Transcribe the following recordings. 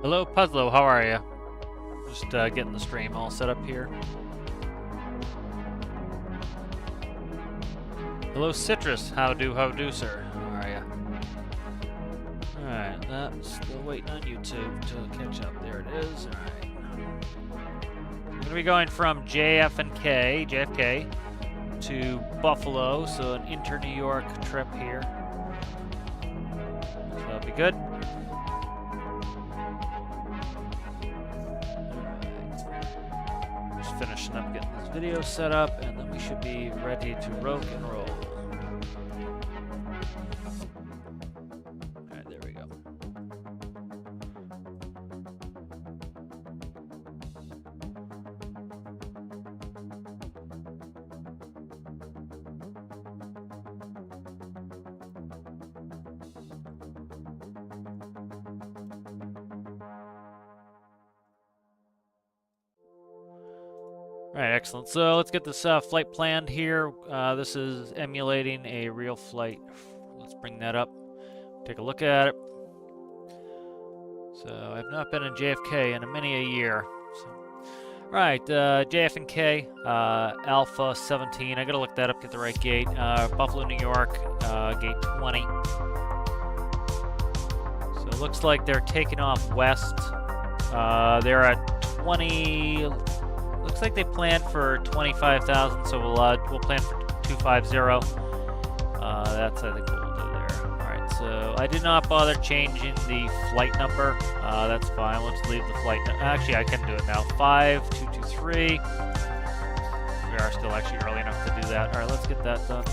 Hello, Puzzlo, how are you? Just getting the stream all set up here. Hello, Citrus, how do, sir? How are you? Alright, that's still waiting on YouTube to catch up. There it is, alright. We're going to be going from JFK to Buffalo, so an inter-New York trip here. So that'll be good. Finishing up getting this video set up, and then we should be ready to rock and roll. Alright, there we go. Alright, excellent. So let's get this flight planned here. This is emulating a real flight. Let's bring that up. Take a look at it. So I've not been in JFK in many a year. So, right, JFK, Alpha 17. I gotta look that up, get the right gate. Buffalo, New York, gate 20. So it looks like they're taking off west. They're at 20. Looks like they planned for 25,000, so we'll plan for 250. That's I think what we'll do there. All right, so I did not bother changing the flight number. That's fine. Let's leave the flight. Actually, I can do it now. 5223. We are still actually early enough to do that. All right, let's get that done.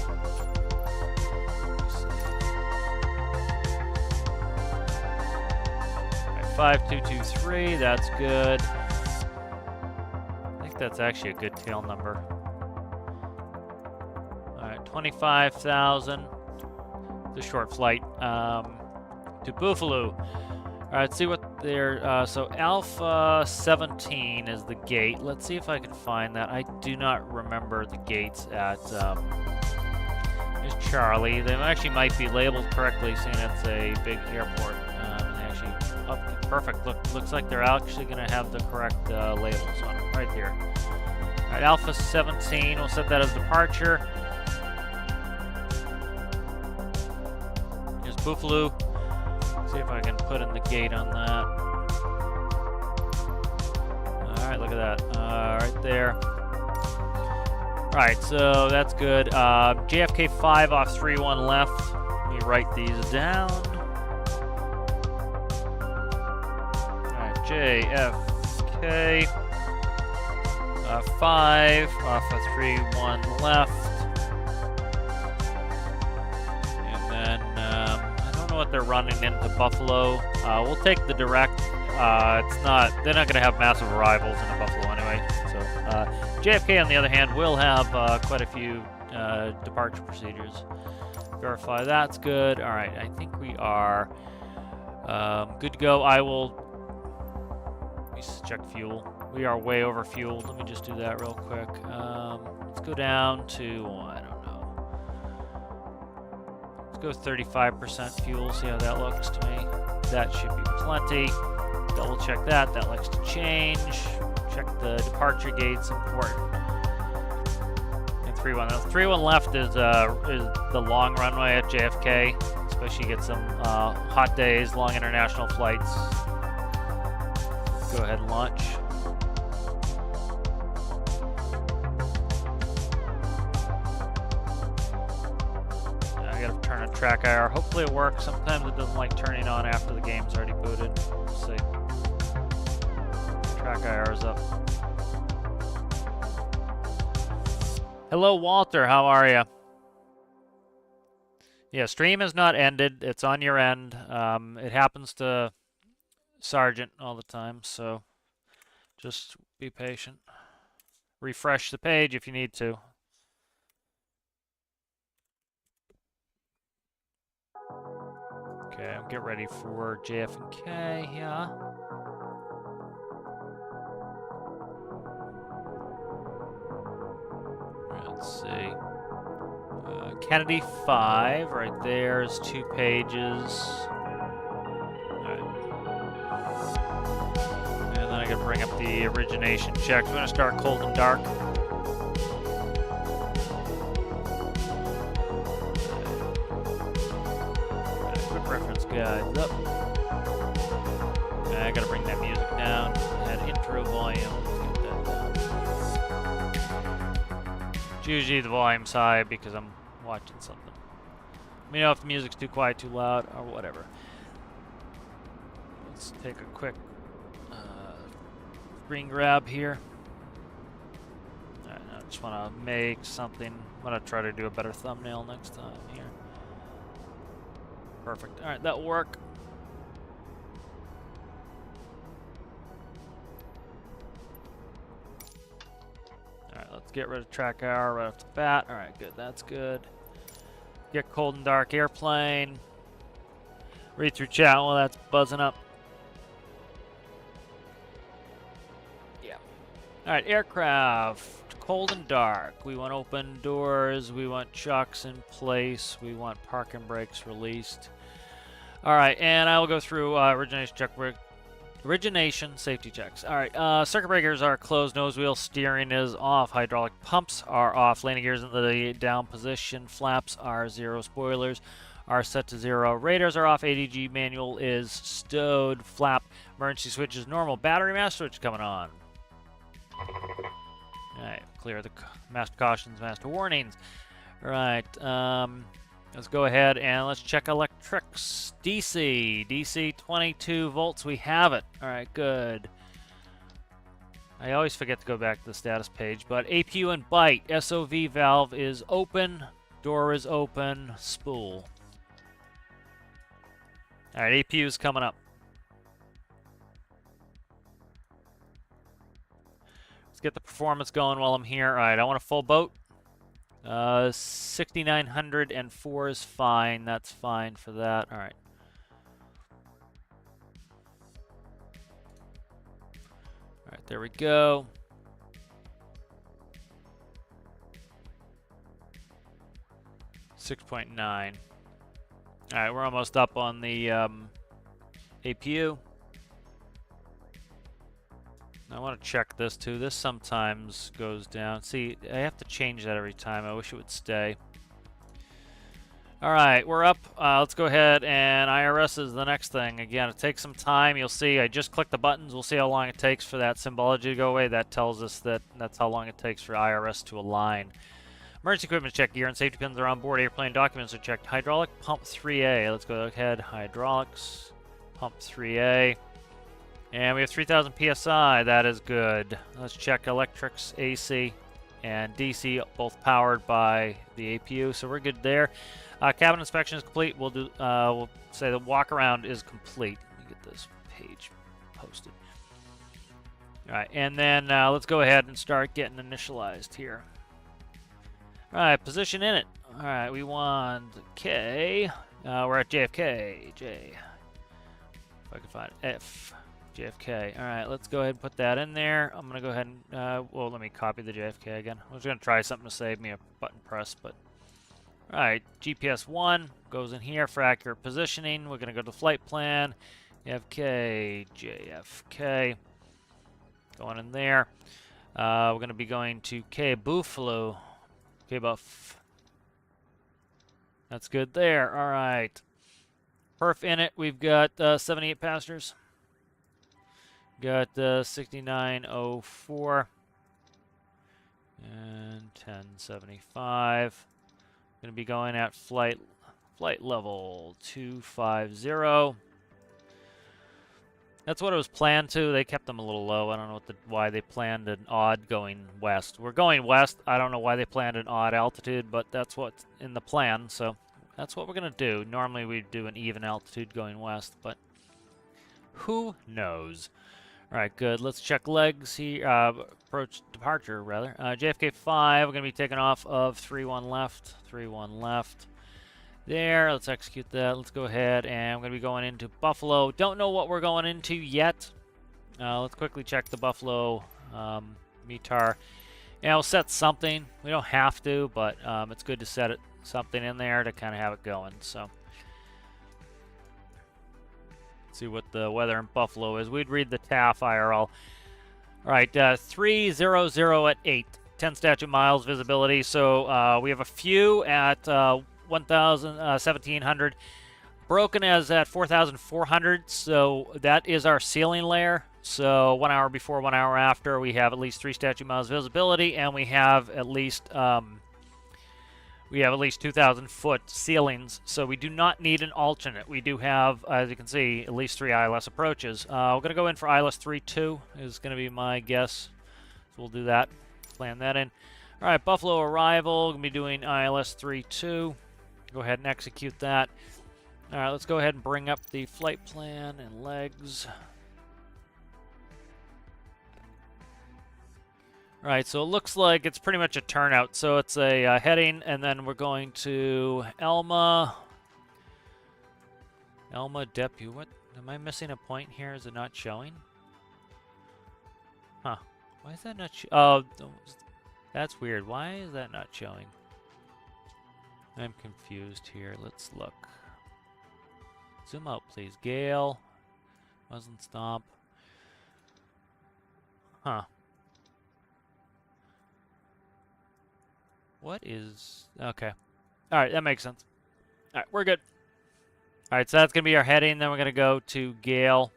All right, 5223. That's good. That's actually a good tail number. Alright, 25,000. The short flight to Buffalo. Alright, see what they're... so Alpha 17 is the gate. Let's see if I can find that. I do not remember the gates at... there's Charlie. They actually might be labeled correctly, seeing it's a big airport. They actually... Oh, perfect. Looks like they're actually going to have the correct labels on it. Right there. Alright, Alpha 17, we'll set that as departure. Here's Buffalo. See if I can put in the gate on that. Alright, look at that. Right there. Alright, so that's good. JFK 5 off 31 left. Let me write these down. Alright, JFK. 5 off of 31 left, and then I don't know what they're running into Buffalo. We'll take the direct. They're not going to have massive arrivals into Buffalo anyway. So JFK, on the other hand, will have quite a few departure procedures. Verify that's good. All right, I think we are good to go. Let me check fuel. We are way over fueled. Let me just do that real quick. Let's go down to, I don't know. Let's go 35% fuel, see how that looks to me. That should be plenty. Double check that. That likes to change. Check the departure gates, important. And 3-1. Now, 3-1 left is the long runway at JFK. Especially get some hot days, long international flights. Go ahead and launch. Turn on track IR. Hopefully it works. Sometimes it doesn't like turning on after the game's already booted. We'll see. Track IR is up. Hello, Walter. How are you? Yeah, stream is not ended. It's on your end. It happens to Sergeant all the time, so just be patient. Refresh the page if you need to. Okay, I'll get ready for JFK here. Let's see. Kennedy 5, right there is 2 pages. All right. bring up the origination checks. We're going to start cold and dark. Quick reference guides up. I got to bring that music down. Add intro volume. Let's get that down. Usually the volume's high because I'm watching something. Let me know if the music's too quiet, too loud, or whatever. Let's take a quick screen grab here. Alright, I just want to make something. I'm going to try to do a better thumbnail next time here. Perfect. Alright, that'll work. Alright, let's get rid of track hour right off the bat. Alright, good. That's good. Get cold and dark airplane. Read through chat while that's buzzing up. Yeah. Alright, aircraft. Cold and dark. We want open doors. We want chocks in place. We want parking brakes released. Alright, and I will go through origination safety checks. Alright, circuit breakers are closed. Nose wheel steering is off. Hydraulic pumps are off. Landing gears in the down position. Flaps are 0. Spoilers are set to 0. Radars are off. ADG manual is stowed. Flap. Emergency switch is normal. Battery master switch coming on. Alright, clear the master cautions, master warnings. Alright, let's go ahead and let's check electrics. DC 22 volts, we have it. Alright, good. I always forget to go back to the status page, but APU and byte, SOV valve is open, door is open, spool. Alright, APU is coming up. Let's get the performance going while I'm here. Alright, I want a full boat. 6,904 is fine. That's fine for that. All right. All right, there we go. $6.9. All right, we're almost up on the APU. I want to check this too. This sometimes goes down. See, I have to change that every time. I wish it would stay. All right, we're up. Let's go ahead and IRS is the next thing. Again, it takes some time. You'll see I just click the buttons. We'll see how long it takes for that symbology to go away. That tells us that that's how long it takes for IRS to align. Emergency equipment check. Gear and safety pins are on board. Airplane documents are checked. Hydraulic pump 3A. Let's go ahead. Hydraulics pump 3A. And we have 3,000 PSI. That is good. Let's check electrics, AC, and DC, both powered by the APU. So we're good there. Cabin inspection is complete. We'll do. We'll say the walk around is complete. Let me get this page posted. All right, and then let's go ahead and start getting initialized here. All right, position in it. All right, we want K. We're at JFK. J. If I can find it. F. JFK. All right, let's go ahead and put that in there. I'm going to go ahead and, well, let me copy the JFK again. I was going to try something to save me a button press, but. All right, GPS 1 goes in here for accurate positioning. We're going to go to flight plan. FK, JFK. Going in there. We're going to be going to KBUF. KBUF. That's good there. All right. Perf in it. We've got 78 passengers. Got 6904 and 1075. Going to be going at flight level 250. That's what it was planned to. They kept them a little low. I don't know why they planned an odd going west. We're going west. I don't know why they planned an odd altitude, but that's what's in the plan. So that's what we're going to do. Normally we'd do an even altitude going west, but who knows? All right, good. Let's check legs here. Approach departure, rather. JFK 5, we're going to be taking off of 31 left. 31 left. There, let's execute that. Let's go ahead, and we're going to be going into Buffalo. Don't know what we're going into yet. Let's quickly check the Buffalo METAR. Yeah, we'll set something. We don't have to, but it's good to set something in there to kind of have it going. So. See what the weather in Buffalo is. We'd read the TAF IRL. All right, 300 at 8. 10 statute miles visibility. So we have a few at 1,1700. Broken is at 4,400. So that is our ceiling layer. So 1 hour before, 1 hour after, we have at least 3 statute miles visibility, and we have at least 2,000 foot ceilings, so we do not need an alternate. We do have, as you can see, at least 3 ILS approaches. We're going to go in for ILS 3-2 is going to be my guess. So we'll do that, plan that in. All right, Buffalo arrival, going to be doing ILS 3-2. Go ahead and execute that. All right, let's go ahead and bring up the flight plan and legs. All right, so it looks like it's pretty much a turnout. So it's a heading, and then we're going to Elma. Elma Depu. What? Am I missing a point here? Is it not showing? Huh. Why is that not oh, that's weird. Why is that not showing? I'm confused here. Let's look. Zoom out, please. Gale. Muslin stomp. Huh. What is... Okay. Alright, that makes sense. Alright, we're good. Alright, so that's going to be our heading. Then we're going to go to Gale.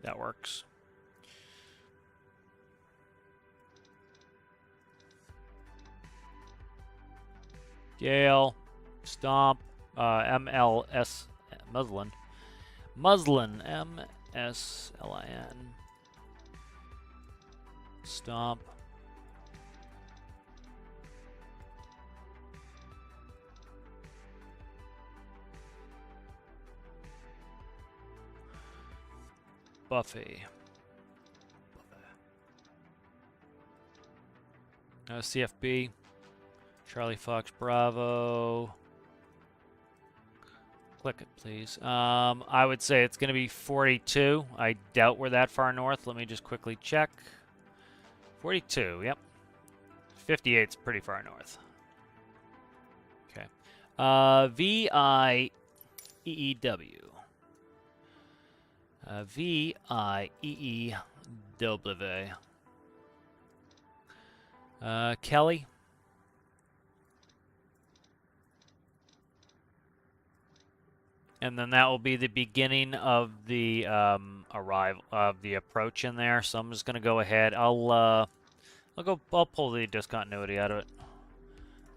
That works. Gale. Stomp. MLS. Muslin. Muslin. M-S-L-I-N. Stomp. Buffy. CFB. Charlie Fox Bravo. Click it, please. I would say it's going to be 42. I doubt we're that far north. Let me just quickly check. 42, yep. 58's pretty far north. Okay. V-I-E-E-W. V-I-E-E-W. Kelly. And then that will be the beginning of the arrival of the approach in there. So I'm just going to go ahead. I'll pull the discontinuity out of it.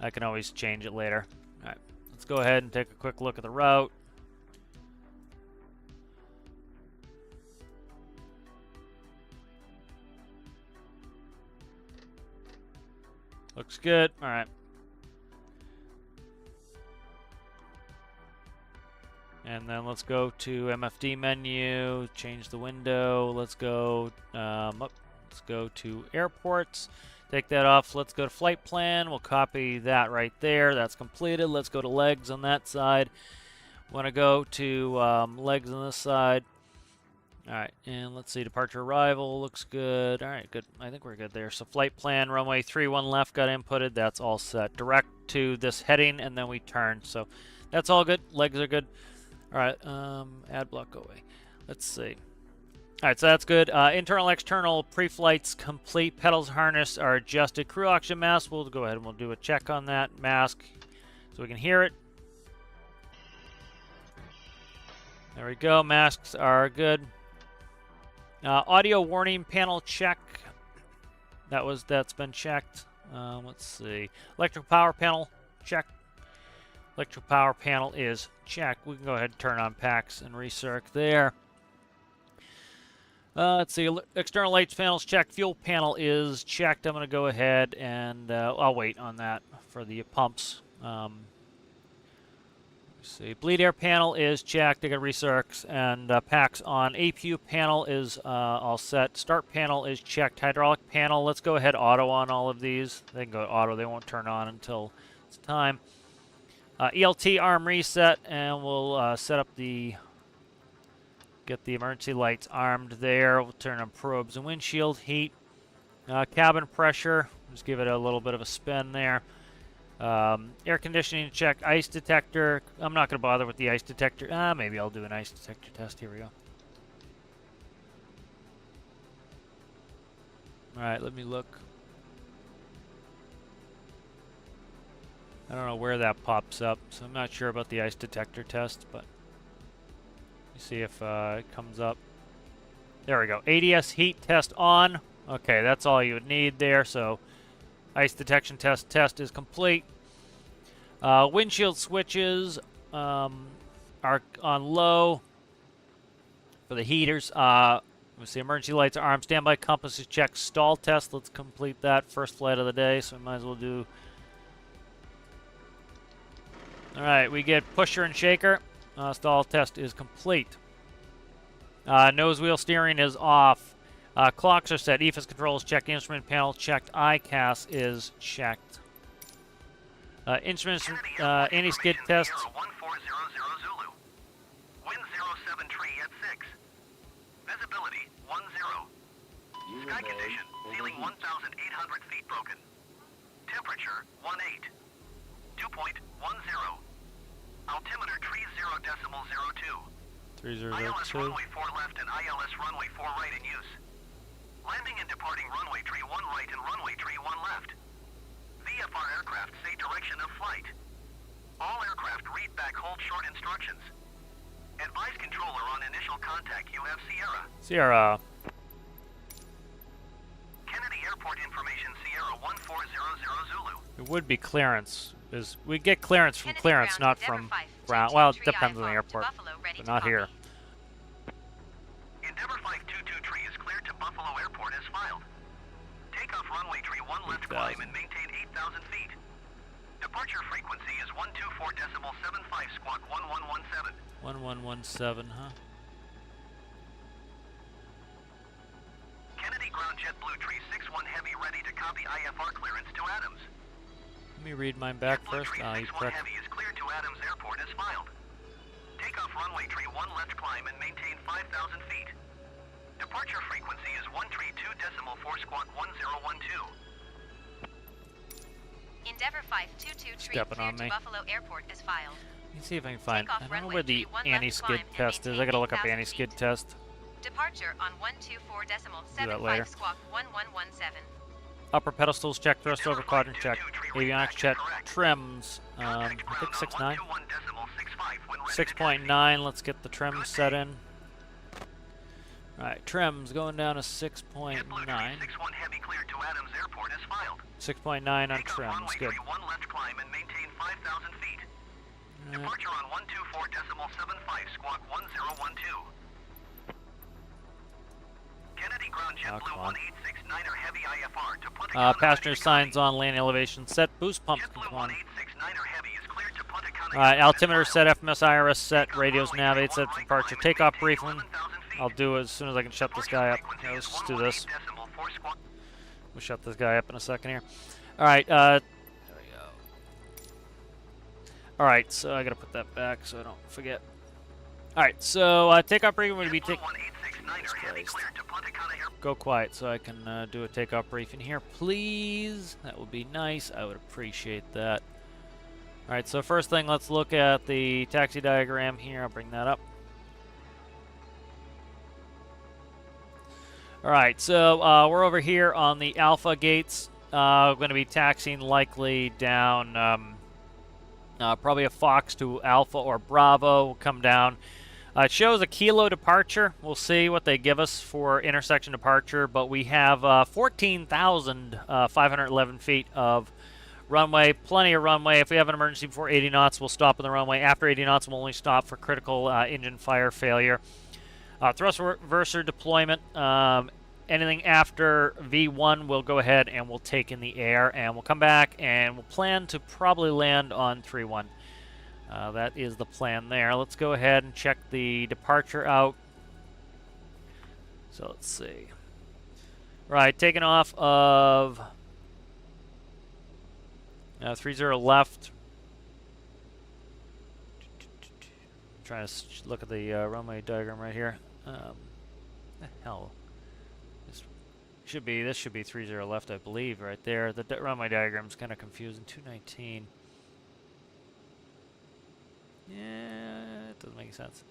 I can always change it later. All right, let's go ahead and take a quick look at the route. Looks good. All right. And then let's go to MFD menu, change the window. Let's go up. Let's go to airports. Take that off. Let's go to flight plan. We'll copy that right there. That's completed. Let's go to legs on that side. Want to go to legs on this side. All right, and let's see, departure arrival looks good. All right, good. I think we're good there. So flight plan, runway 31 left got inputted. That's all set. Direct to this heading, and then we turn. So that's all good. Legs are good. All right, add block, go away. Let's see. All right, so that's good. Internal, external, pre-flights complete. Pedals harness are adjusted. Crew oxygen mask, we'll go ahead and we'll do a check on that mask so we can hear it. There we go. Masks are good. Audio warning panel check. That's been checked. Let's see. Electrical power panel check. Electrical power panel is checked. We can go ahead and turn on packs and recirc there. Let's see. External lights panels checked. Fuel panel is checked. I'm going to go ahead and I'll wait on that for the pumps. See, bleed air panel is checked. I got recircs and packs on. APU panel is all set. Start panel is checked. Hydraulic panel, let's go ahead auto on all of these. They can go auto. They won't turn on until it's time. ELT arm reset, and we'll set up get the emergency lights armed there. We'll turn on probes and windshield heat. Cabin pressure, just give it a little bit of a spin there. Air conditioning check, ice detector. I'm not going to bother with the ice detector. Maybe I'll do an ice detector test. Here we go. All right, let me look. I don't know where that pops up, so I'm not sure about the ice detector test, but you see if it comes up. There we go. ADS heat test on. Okay, that's all you would need there. So ice detection test is complete. Windshield switches are on low for the heaters. Let's see, emergency lights are armed. Standby compass is checked. Stall test. Let's complete that. First flight of the day, so we might as well do. All right, we get pusher and shaker. Stall test is complete. Nose wheel steering is off. Clocks are set. EFIS controls checked. Instrument panel checked. ICAS is checked. Instruments anti-skid test. 1400 Zulu. Wind 07 tree at 6. Visibility 10. Sky condition, ceiling 1,800 feet broken. Temperature 18. Dew point 10. Altimeter tree 0.02. 3002. ILS runway 4 left and ILS runway 4 right in use. Landing and departing runway tree 1 right and runway tree 1 left. VFR aircraft say direction of flight. All aircraft read back hold short instructions. Advise controller on initial contact. You have Sierra. Sierra. Kennedy Airport information Sierra 1400 Zulu. It would be clearance. We get clearance from clearance, not from ground. Well, it depends on the airport, but not here. Endeavour 522 tree is cleared to Buffalo Airport as filed. Takeoff runway tree 1 left climb and maintain 8,000 feet. Departure frequency is 124.75 squawk 1117. 1117, huh? Kennedy ground jet blue tree 61 heavy ready to copy IFR clearance to Adams. Let me read mine back first. Tree 61 heavy is cleared to Adams Airport as filed. Takeoff runway tree 1 left climb and maintain 5,000 feet. Departure frequency is 132.4 squawk 1012. Endeavour 522 tree Stepping cleared on to me. Buffalo Airport is filed. Let me see if I can find. Takeoff I don't know runway where the 31 left anti-skid climb and test is. I maintain gotta look up 8,000 anti-skid feet. test. Departure on Do that 124.75 later. squawk 1117. Upper pedestals check. Thrust over quadrant check. Avionics check. Trims. I think 6.9. 6.9. Let's get the trims set in. Alright, trims going down to 6.9. 61 heavy cleared to Adams Airport is filed. 6.9 on Takeoff trims. runway Good. tree 1 left climb and maintain 5,000 feet. Departure on 124.75 squawk 1012. Kennedy ground jet blue 1869er heavy IFR to Punta Cana. Passenger signs on, land elevation set, boost pumps Jet blue on. 1869er heavy is cleared to Punta Cana. Alright, altimeter set, FMS IRS set, radios navigate set, departure, takeoff briefing. I'll do it as soon as I can shut this guy up. Yeah, let's just do this. We'll shut this guy up in a second here. Alright, there we go. Alright, so I gotta put that back so I don't forget. Alright, so takeoff briefing would be Go quiet so I can do a takeoff briefing here, please. That would be nice. I would appreciate that. Alright, so first thing, let's look at the taxi diagram here. I'll bring that up. Alright, so we're over here on the Alpha gates. We're going to be taxiing likely down probably a Fox to Alpha or Bravo. Will come down. It shows a kilo departure. We'll see what they give us for intersection departure, but we have 14,511 feet of runway, plenty of runway. If we have an emergency before 80 knots, we'll stop on the runway. After 80 knots, we'll only stop for critical engine fire failure. Thrust reverser deployment. Anything after V1, we'll go ahead and we'll take in the air, and we'll come back and we'll plan to probably land on 3-1. That is the plan there. Let's go ahead and check the departure out. So let's see. Right, taking off of 30 left. Trying to look at the runway diagram right here. The hell? This should be 30 left, I believe, right there. The runway diagram is kind of confusing. 219. Yeah, it doesn't make sense.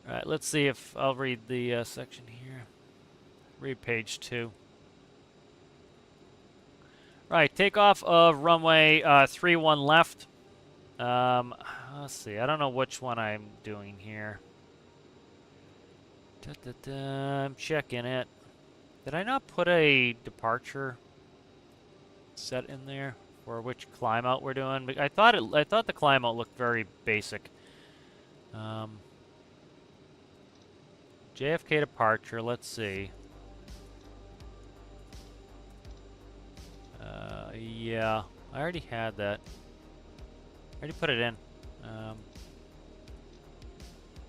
All right, let's see if I'll read the section here. Read page 2. Right, takeoff of runway 31 left. Let's see. I don't know which one I'm doing here. I'm checking it. Did I not put a departure set in there for which climb out we're doing? I thought the climb out looked very basic. JFK departure. Let's see. Yeah, I already had that. I already put it in.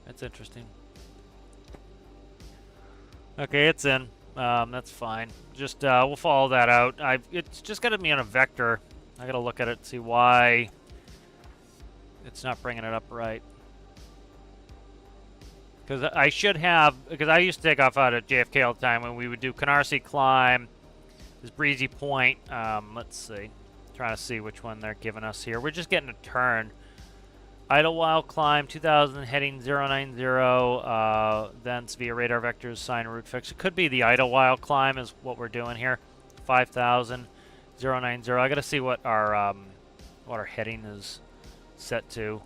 That's interesting. Okay, it's in. That's fine. Just we'll follow that out. It's just got to be on a vector. I gotta look at it and see why it's not bringing it up right. Because I should have. Because I used to take off out at JFK all the time when we would do Canarsie climb, this breezy point. Let's see. Trying to see which one they're giving us here. We're just getting a turn. Idlewild climb 2000 heading 090. Thence via radar vectors sign route fix. It could be the Idlewild climb is what we're doing here. 5000 090. I gotta see what our heading is set to.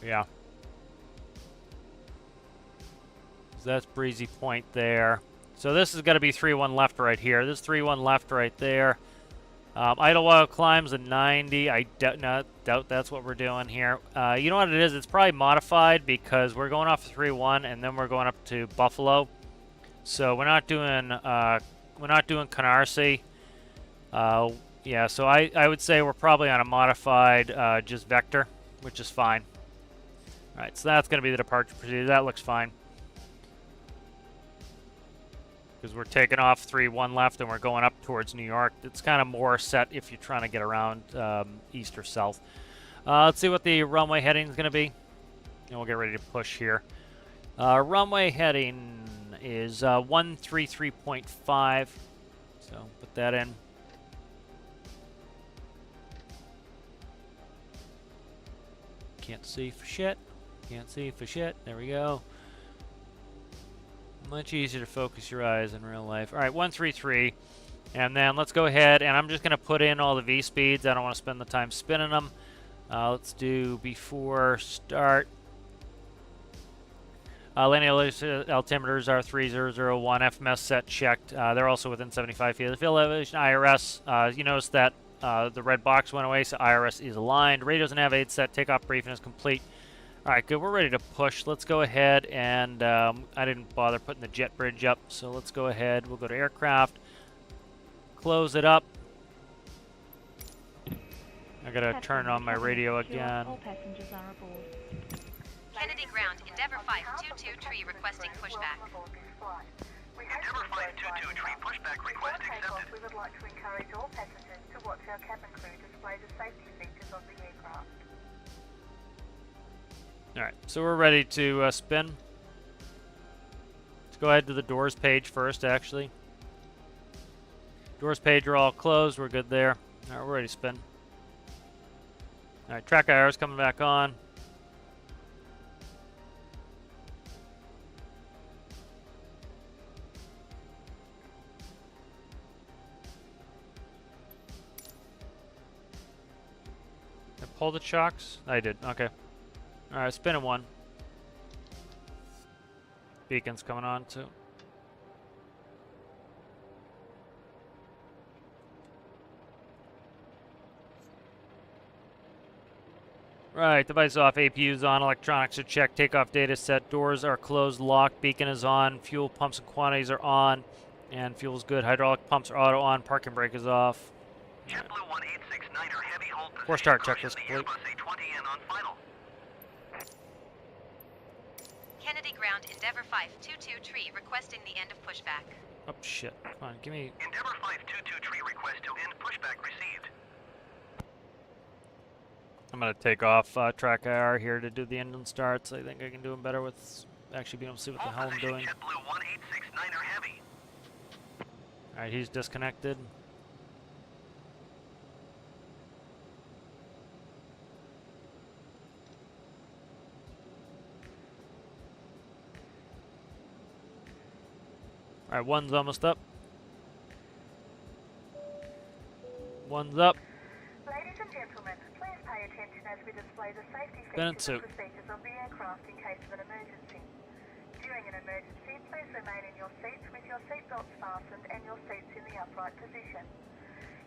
Yeah. So that's breezy point there. So this is gonna be 31 left right here. This is 31 left right there. Idlewild climbs a 90. I doubt that's what we're doing here. You know what it is? It's probably modified because we're going off 3-1 and then we're going up to Buffalo. So we're not doing Canarsie. Yeah, so I would say we're probably on a modified just vector, which is fine. All right, so that's going to be the departure procedure. That looks fine. Because we're taking off 3-1 left and we're going up towards New York. It's kind of more set if you're trying to get around east or south. Let's see what the runway heading is going to be. And we'll get ready to push here. Runway heading is 133.5. So put that in. Can't see for shit. Can't see for shit. There we go. Much easier to focus your eyes in real life. All right, 133. And then let's go ahead, and I'm just going to put in all the V-speeds. I don't want to spend the time spinning them. Let's do before start. Landing altimeters are 3001. FMS set checked. They're also within 75 feet of the field elevation. IRS, you notice that the red box went away, so IRS is aligned. Radios and nav aids set. Takeoff briefing is complete. All right, good. We're ready to push. Let's go ahead and I didn't bother putting the jet bridge up, so let's go ahead. We'll go to aircraft, close it up. I gotta turn on my radio again. All passengers are aboard. Kennedy Ground, Endeavour 522 tree requesting pushback. Endeavour 522 tree pushback request accepted. We would like to encourage all passengers to watch our cabin crew display the safety features of the aircraft. All right, so we're ready to spin. Let's go ahead to the doors page first, actually. Doors page are all closed. We're good there. All right, we're ready to spin. All right, track IR is coming back on. Did I pull the chocks? I did. Okay. All right, spinning one. Beacon's coming on too. Right, device off, APU's on, electronics are checked, takeoff data set, doors are closed, locked, beacon is on, fuel pumps and quantities are on, and fuel's good. Hydraulic pumps are auto on, parking brake is off. JetBlue 1869er heavy hold position. Four star Caution, checklist the complete. Airbus A20 in on final. Kennedy Ground, Endeavour 522 tree requesting the end of pushback. Oh shit, come on, give me... Endeavour 522 tree request to end pushback received. I'm gonna take off track IR here to do the engine starts. I think I can do them better with actually being able to see what the hell I'm doing. JetBlue 1869er heavy. Alright, he's disconnected. Alright, one's almost up. One's up. Ladies and gentlemen, please pay attention as we display the safety Bennett features and suit. procedures of the aircraft in case of an emergency. During an emergency, please remain in your seats with your seatbelts fastened and your seats in the upright position.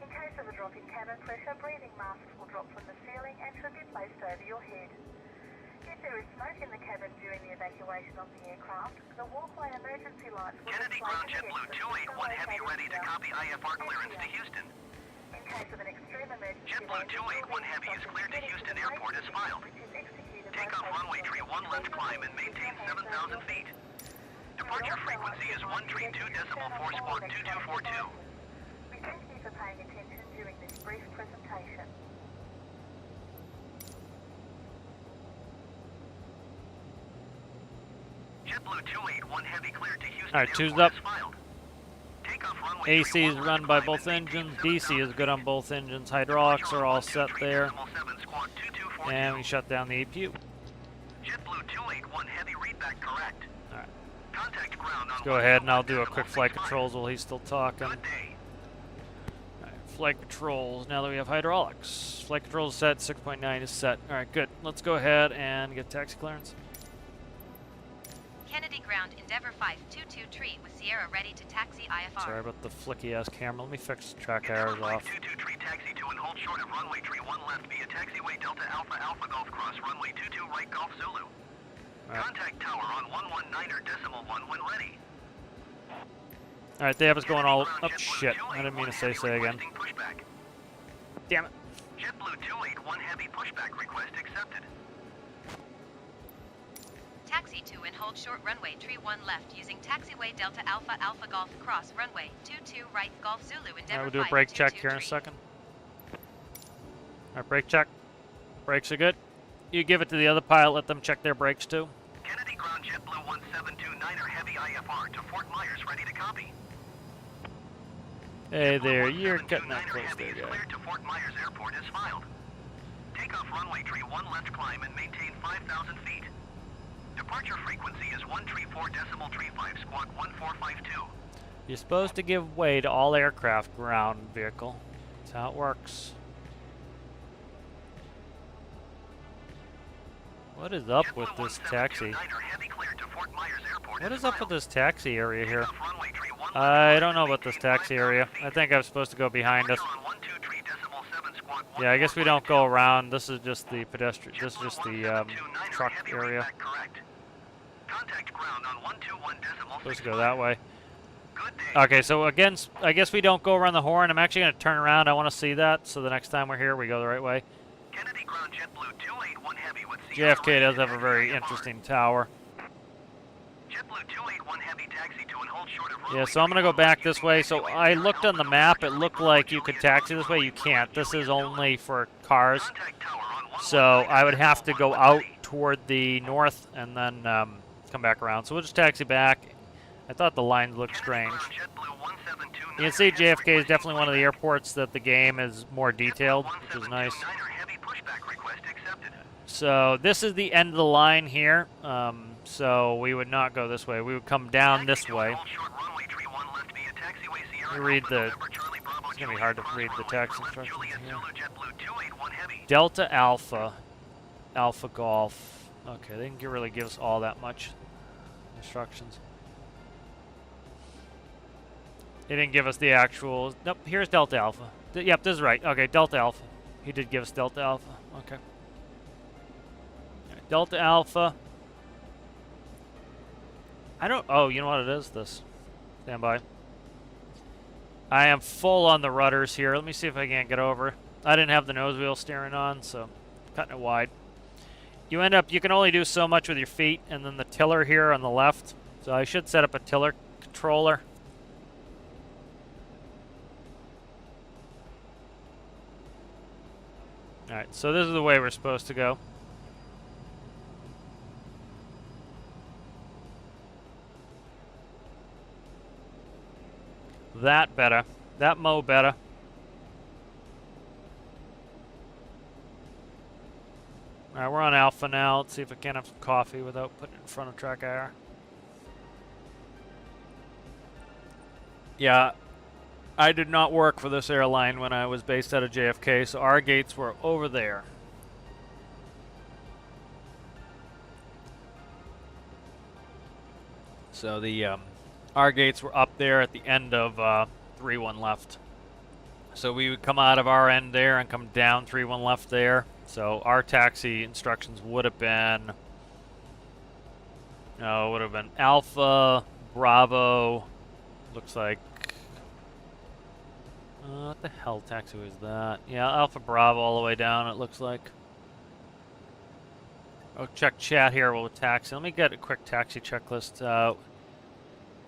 In case of a drop in cabin pressure, breathing masks will drop from the ceiling and should be placed over your head. If there is smoke in the cabin during the evacuation of the aircraft, the walkway emergency lights will Kennedy display Ground to the JetBlue exit 281 Heavy ready to copy IFR clearance to Houston. In case of an extreme emergency, JetBlue 281 Heavy is cleared to Houston Airport as filed. Takeoff runway 31 left climb and maintain 7,000 feet. Departure frequency is 132.4 squawk 2242. We thank you for paying attention during this brief presentation. JetBlue 281 Heavy cleared to Houston All right, two's Airport up. as filed. Takeoff runway AC is 31 run left by climb both and maintain engines. DC is good on 7,000 both engines. Hydraulics are all set there. 123.7 squawk 2242. And we shut down the APU. JetBlue 281 Heavy readback correct. All right. Contact ground on Go ahead and I'll do a 121.65. quick flight controls while he's still talking. Good day. Flight controls, now that we have hydraulics. Flight controls set, 6.9 is set. Alright, good. Let's go ahead and get taxi clearance. Kennedy Ground, Endeavour 522 tree with Sierra ready to taxi IFR. Sorry about the flicky ass camera. Let me fix the track Endeavour errors off. 522 tree taxi to and hold short of runway tree 1 left via taxiway Delta Alpha Alpha Golf Cross runway 22 right Golf Zulu. Alright. Contact tower on 119.1 when ready. Alright, they have us going all Ground up. JetBlue Shit, I didn't mean to say Heavy again. requesting pushback. Damn it. JetBlue 281 Heavy pushback request accepted. Taxi to and hold short runway tree 1 left using taxiway Delta Alpha Alpha Golf cross runway 22 right Golf Zulu Endeavour Alright, we'll do a brake check 522 here in a tree. second. Alright, brake check. Brakes are good. You give it to the other pilot, let them check their brakes too. Kennedy Ground JetBlue 1729er Heavy IFR to Fort Myers ready to copy. Hey JetBlue there, you're cutting 1729er that close Heavy there, is guy. cleared to Fort Myers Airport as filed. Takeoff runway tree 1 left climb and maintain 5,000 feet. Departure frequency is 134.35 squawk 1452. You're supposed to give way to all aircraft ground vehicle. That's how it works. What is up with JetBlue this taxi? 1729er Heavy cleared to Fort Myers Airport What as is up with filed. this taxi area here? Takeoff runway tree 1 left I don't climb know and about this maintain taxi area. 5,000 I feet. think I'm supposed to go behind us. Departure on 123.7 squawk Yeah, I guess we don't 1452. go around. This is just the pedestrian. This is JetBlue just the 1729er truck Heavy area. readback correct. Contact ground on 121.65. Supposed to go that way. Good day. Okay, so again, I guess we don't go around the horn. I'm actually going to turn around. I want to see that, so the next time we're here, we go the right way. Kennedy Ground JetBlue 281 Heavy with Sierra JFK does ready have a to very taxi interesting tower. JetBlue 281 Heavy taxi to and hold short of Yeah, runway so I'm going to go 31 back left this using way. So taxiway I Sierra looked on the Alpha map. It Alpha looked Bravo like you could Juliet taxi Bravo this way. You Juliet can't. Bravo This is Juliet only for cars. Contact tower on So I would have to go 119.1 out ready. toward the north and then come back around. So we'll just taxi back. I thought the lines looked strange. Kennedy Ground JetBlue 1729er You can see Heavy JFK is requesting definitely one of the pushback. airports that the game is more detailed, JetBlue which is nice. 1729er Heavy pushback request accepted. So this is the end of the line here. So we would not go this way. We would come down this Taxi to way. and hold short runway tree 1 left via taxiway Sierra Let me read Alpha the- November Charlie Bravo it's gonna be Juliet hard to cross read the runway tax 4 left instructions Juliet here. Zulu JetBlue 281 Heavy. Delta Alpha, Alpha Golf. Okay, they didn't really give us all that much instructions. They didn't give us the actual. Nope, here's Delta Alpha. Yep, this is right. Okay, Delta Alpha. He did give us Delta Alpha. Okay. Alright, Delta Alpha. I don't. Oh, you know what it is? This. Stand by. I am full on the rudders here. Let me see if I can't get over. I didn't have the nose wheel steering on, so cutting it wide. You end up. You can only do so much with your feet, and then the tiller here on the left. So I should set up a tiller controller. Alright, so this is the way we're supposed to go. That better. That mo better. Alright, we're on Alpha now. Let's see if I can have some coffee without putting it in front of track IR. Yeah. I did not work for this airline when I was based out of JFK, so our gates were over there. So the our gates were up there at the end of 3-1 left. So we would come out of our end there and come down 3-1 left there. So our taxi instructions would have been, Alpha, Bravo, looks like, what the hell taxiway is that? Yeah, Alpha Bravo all the way down, it looks like. Oh, check chat here while we taxi. Let me get a quick taxi checklist.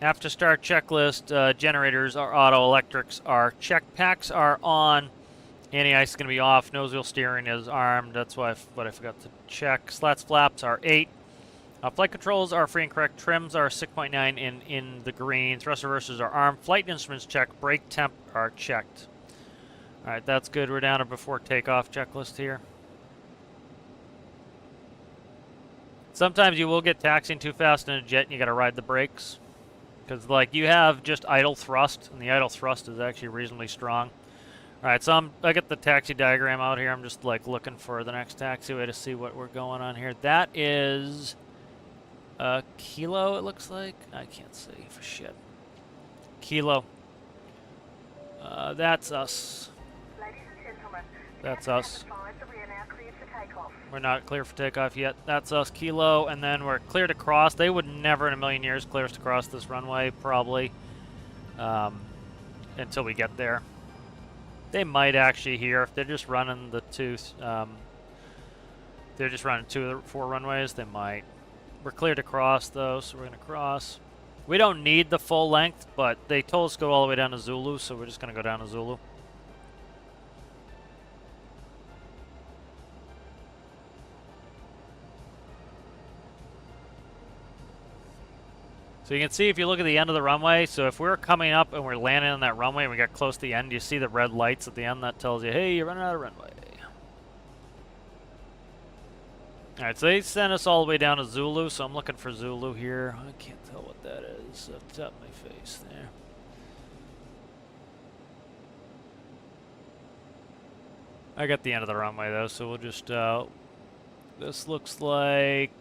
After start checklist, generators are auto, electrics are check, packs are on, anti-ice is going to be off, nose wheel steering is armed, that's what I forgot to check. Slats flaps are 8. Flight controls are free and correct, trims are 6.9 in the green, thrust reversers are armed, flight instruments check, brake temp are checked. Alright, that's good. We're down to before takeoff checklist here. Sometimes you will get taxiing too fast in a jet and you got to ride the brakes. Because, like, you have just idle thrust, and the idle thrust is actually reasonably strong. Alright, so I got the taxi diagram out here. I'm just, like, looking for the next taxiway to see what we're going on here. That is Kilo, it looks like. I can't see for shit. Kilo. That's us. Ladies and gentlemen, That's Captain us. has advised that we are now cleared for takeoff. We're not clear for takeoff yet. That's us, Kilo, and then we're clear to cross. They would never in a million years clear us to cross this runway, probably, until we get there. They might actually here, if they're just running the two, they're just running 2 of the 4 runways, they might. We're clear to cross, though, so we're going to cross. We don't need the full length, but they told us to go all the way down to Zulu, so we're just going to go down to Zulu. So you can see if you look at the end of the runway, so if we're coming up and we're landing on that runway and we got close to the end, you see the red lights at the end, that tells you, hey, you're running out of runway. Alright, so they sent us all the way down to Zulu, so I'm looking for Zulu here. I can't tell what that is off the top of my face there. I got the end of the runway though, so we'll just, this looks like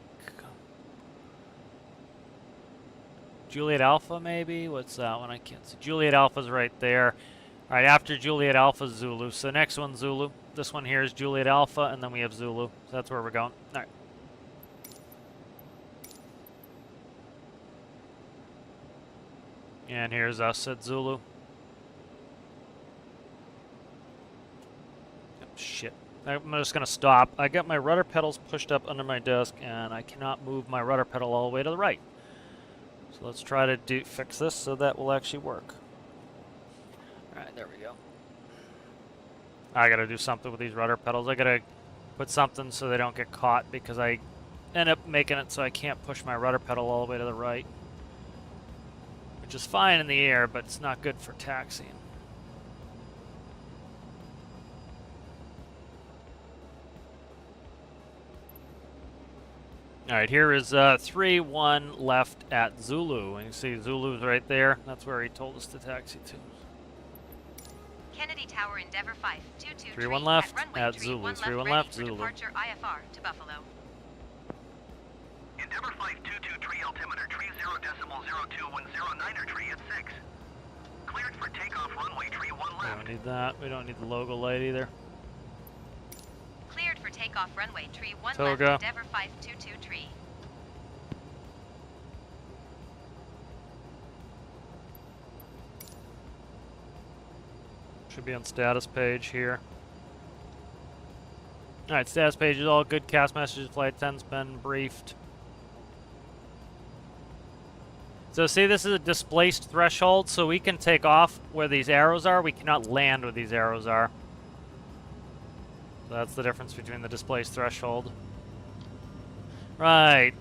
Juliet Alpha, maybe? What's that one? I can't see. Juliet Alpha's right there. All right, after Juliet Alpha, Zulu. So next one, Zulu. This one here is Juliet Alpha, and then we have Zulu. So that's where we're going. All right. And here's us at Zulu. Oh, shit. I'm just going to stop. I got my rudder pedals pushed up under my desk, and I cannot move my rudder pedal all the way to the right. So let's try to fix this so that will actually work. Alright, there we go. I gotta do something with these rudder pedals. I gotta put something so they don't get caught because I end up making it so I can't push my rudder pedal all the way to the right. Which is fine in the air, but it's not good for taxiing. Alright, here is 3-1 left at Zulu. And you see Zulu's right there. That's where he told us to taxi to. Kennedy Tower Endeavour 522 3-1 left at Zulu. 3-1 left, Zulu. Departure IFR to Buffalo. Endeavour 522 tree altimeter tree 0.0210 tree at 6. Cleared for takeoff runway tree 1 We left. don't need that. We don't need the logo light either. Cleared for takeoff runway tree 1 Toga. left Endeavour 522 tree. Should be on status page here. Alright, status page is all good. Cast messages, flight 10's been briefed. So see, this is a displaced threshold, so we can take off where these arrows are. We cannot land where these arrows are. So that's the difference between the displaced threshold. Right.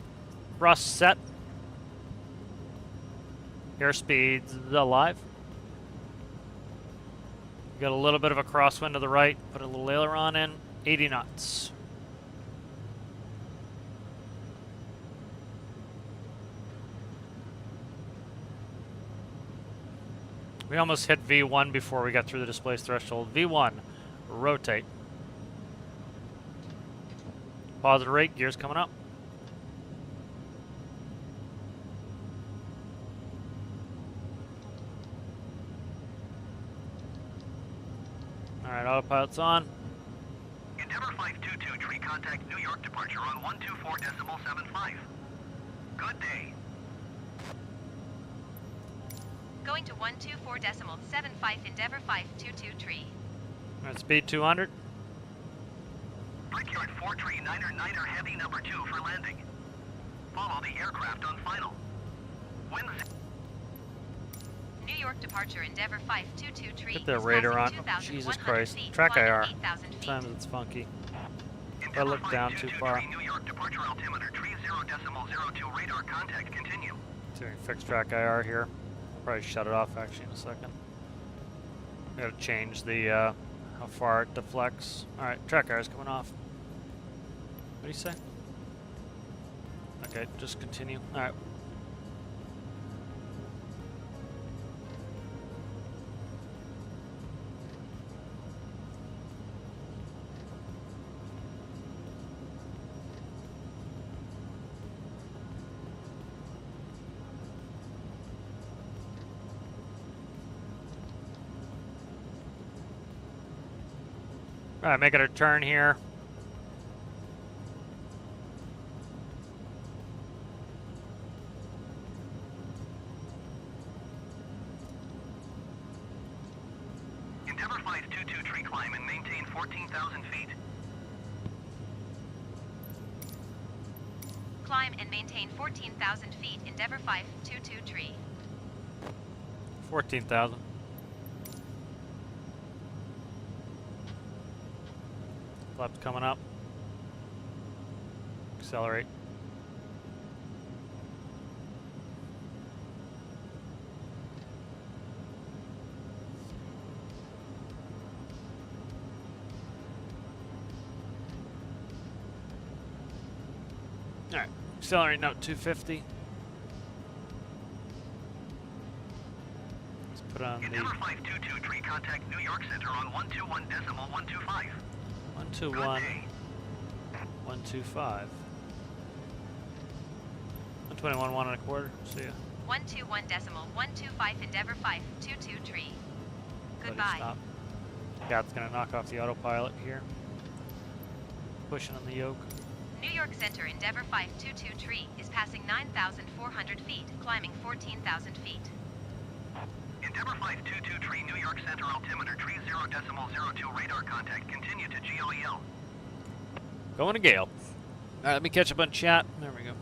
Thrust set. Airspeed's alive. Got a little bit of a crosswind to the right. Put a little aileron in. 80 knots. We almost hit V1 before we got through the displace threshold. V1, rotate. Positive rate, gears coming up. Alright, autopilot's on. Endeavour 522 tree contact New York departure on 124.75. Good day. Going to 124.75 Endeavour 522 tree. Alright, speed 200. Brickyard 4 tree Niner heavy number 2 for landing. Follow the aircraft on final. Wind New York departure Endeavour 522 tree. Get their is radar passing on. 2,100 Jesus Christ. feet, Track climbing IR. 8,000 feet. Sometimes it's funky. I Endeavour look down too 522 far. tree New York departure altimeter tree 0.02 radar contact continue. Doing fixed track IR here. Probably shut it off actually in a second. We gotta change the how far it deflects. Alright, track IR is coming off. What do you say? Okay, just continue. Alright. Alright, making a turn here. Endeavour 522 tree climb and maintain 14,000 feet. Climb and maintain 14,000 feet Endeavour 522 tree. 14,000. Left coming up. Accelerate. Alright, accelerating out 250. Let's put on the Endeavour 522 tree contact New York Center on 121.125. 121, 125. 121, 1 1/4. See ya. 121.125 Endeavour 522 tree. Buddy, Goodbye. stop. Yeah, it's gonna knock off the autopilot here. Pushing on the yoke. New York Center Endeavour 522 tree is passing 9,400 feet, climbing 14,000 feet. Endeavour 522 tree New York Center altimeter tree 0.02 radar contact continue to GOEL. Going to Gale. Alright, let me catch up on chat. There we go.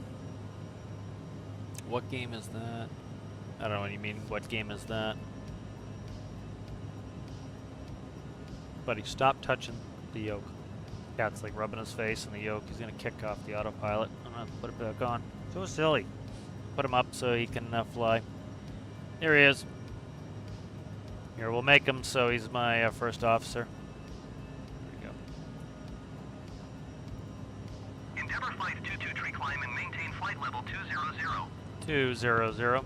What game is that? I don't know what you mean. What game is that? Buddy, stop touching the yoke. Cat's like rubbing his face on the yoke. He's gonna kick off the autopilot. I'm gonna have to put it back on. So silly. Put him up so he can fly. Here he is. Here, we'll make him so he's my first officer. There we go. Endeavour 522 tree climb and maintain flight level 200. 200.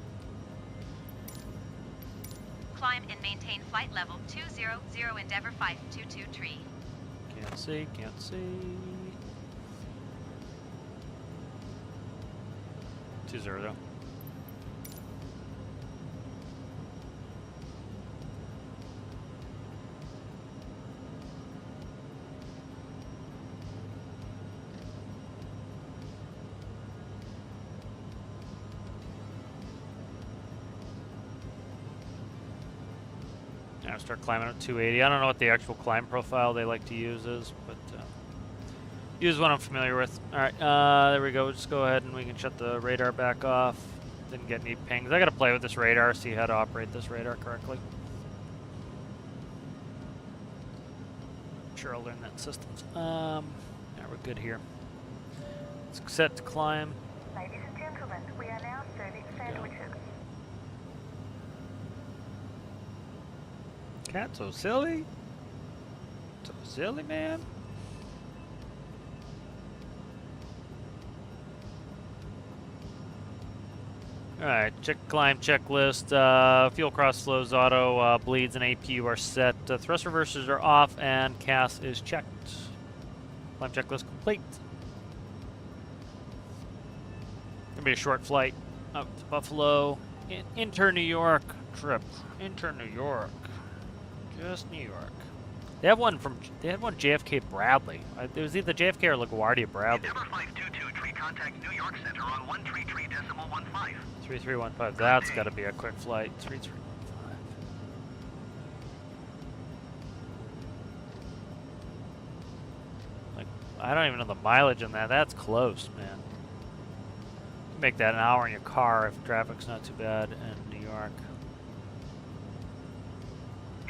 Climb and maintain flight level 200 Endeavour 522 tree. Can't see, can't see. 200. Now start climbing at 280. I don't know what the actual climb profile they like to use is, but use one I'm familiar with. Alright, there we go. We'll just go ahead and we can shut the radar back off. Didn't get any pings. I gotta play with this radar, see how to operate this radar correctly. I'm sure I'll learn that in systems. Yeah, we're good here. It's set to climb. Ladies and gentlemen, we are now serving sandwiches. Cat, so silly. So silly, man. Alright, climb checklist. Fuel cross flows auto, bleeds and APU are set. Thrust reversers are off and CAS is checked. Climb checklist complete. Gonna be a short flight up to Buffalo. Inter New York trip. Inter New York. Just New York. They had one JFK Bradley. It was either JFK or LaGuardia Bradley. Endeavor 522 tree contact New York Center on 133.15. 3315. That's got to be a quick flight. 3315. Like, I don't even know the mileage on that. That's close, man. You can make that an hour in your car if traffic's not too bad in New York.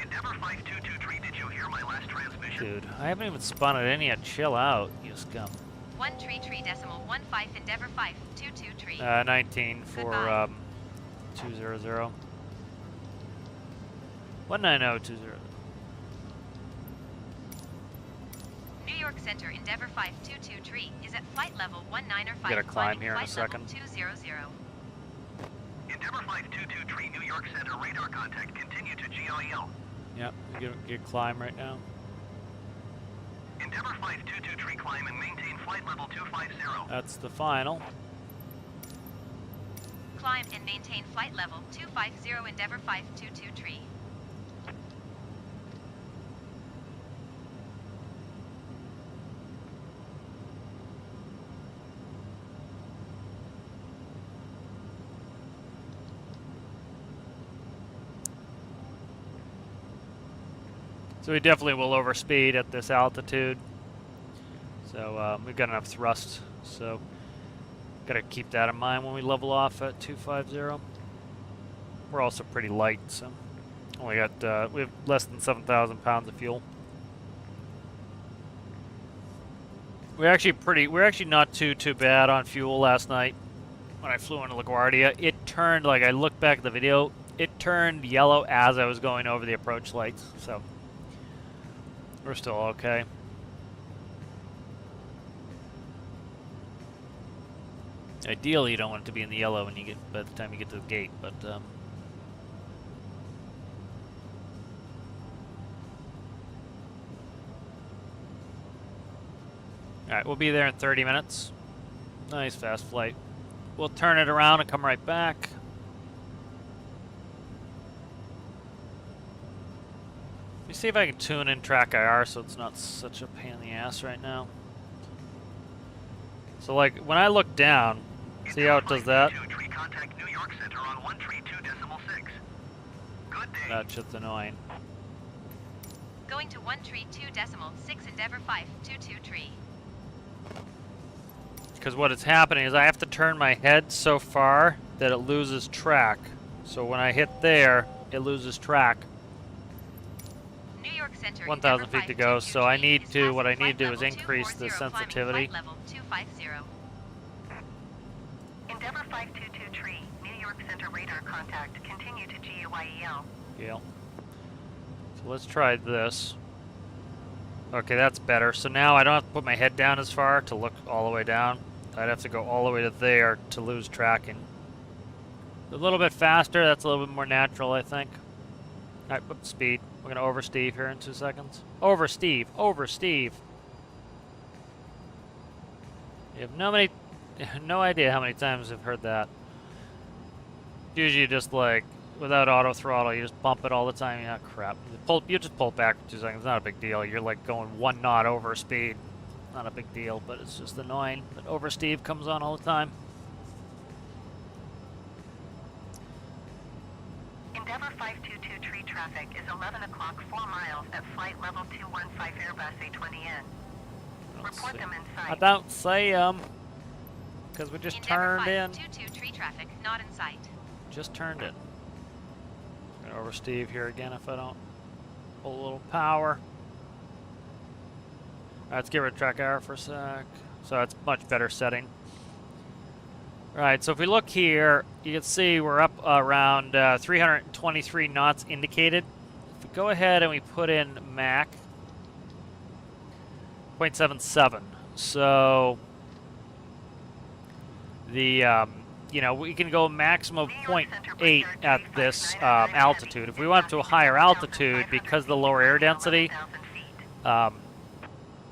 Endeavor 522 tree, did you hear my last transmission? Dude, I haven't even spun it in yet. Chill out, you scum. 133.15 Endeavor 522 tree. 19 for Goodbye. 200. 19020. New York Center Endeavor 522 tree is at flight level 195. Gotta climb here in a flight second. level 200. Endeavor 522 tree, New York Center radar contact, continue to GIL. Yep, get climb right now. Endeavor 522 tree, climb and maintain flight level 250. That's the final. Climb and maintain flight level 250 Endeavor 522 tree. So we definitely will overspeed at this altitude. So we've got enough thrust. So got to keep that in mind when we level off at 250. We're also pretty light, so only got we have less than 7,000 pounds of fuel. We're actually not too bad on fuel last night when I flew into LaGuardia. It turned, like, I looked back at the video, it turned yellow as I was going over the approach lights. So we're still okay. Ideally, you don't want it to be in the yellow when you get by the time you get to the gate, but all right, we'll be there in 30 minutes. Nice fast flight. We'll turn it around and come right back. Let me see if I can tune in track IR so it's not such a pain in the ass right now. So, like, when I look down, see how it does that? Tree contact New York Center on 132.6. Good day. That shit's annoying. Going to 132.6 Endeavor 522 tree. Because what is happening is I have to turn my head so far that it loses track. So when I hit there, it loses track. New York Center 1,000 feet to go, so I need to, what I need to do is flight increase level the 240, sensitivity. flight level 250. Endeavor 522 tree, New York Center radar contact. Continue to GUIEL. Yeah. So let's try this. Okay, that's better. So now I don't have to put my head down as far to look all the way down. I'd have to go all the way to there to lose tracking. A little bit faster, that's a little bit more natural, I think. Alright, up speed. We're gonna over Steve here in 2 seconds. Over Steve, over Steve. You have no idea how many times I've heard that. Usually just like, without auto throttle, you just bump it all the time. Yeah, crap. You just pull it back for 2 seconds. It's not a big deal. You're like going 1 knot over speed. Not a big deal, but it's just annoying. But over Steve comes on all the time. Endeavor 522 tree traffic is 11 o'clock, 4 miles at flight level 215 Airbus A20N. Report them in sight. I don't see because we just Endeavor turned in. 522 tree traffic not in sight. Just turned it. Gonna over Steve here again if I don't pull a little power. Alright, let's get rid of track error for a sec. So it's much better setting. Alright, so if we look here, you can see we're up around 323 knots indicated. If we go ahead and we put in Mach 0.77, so the you know, we can go maximum of 0.8 at this altitude. If we went up to a higher altitude, because of the lower air density,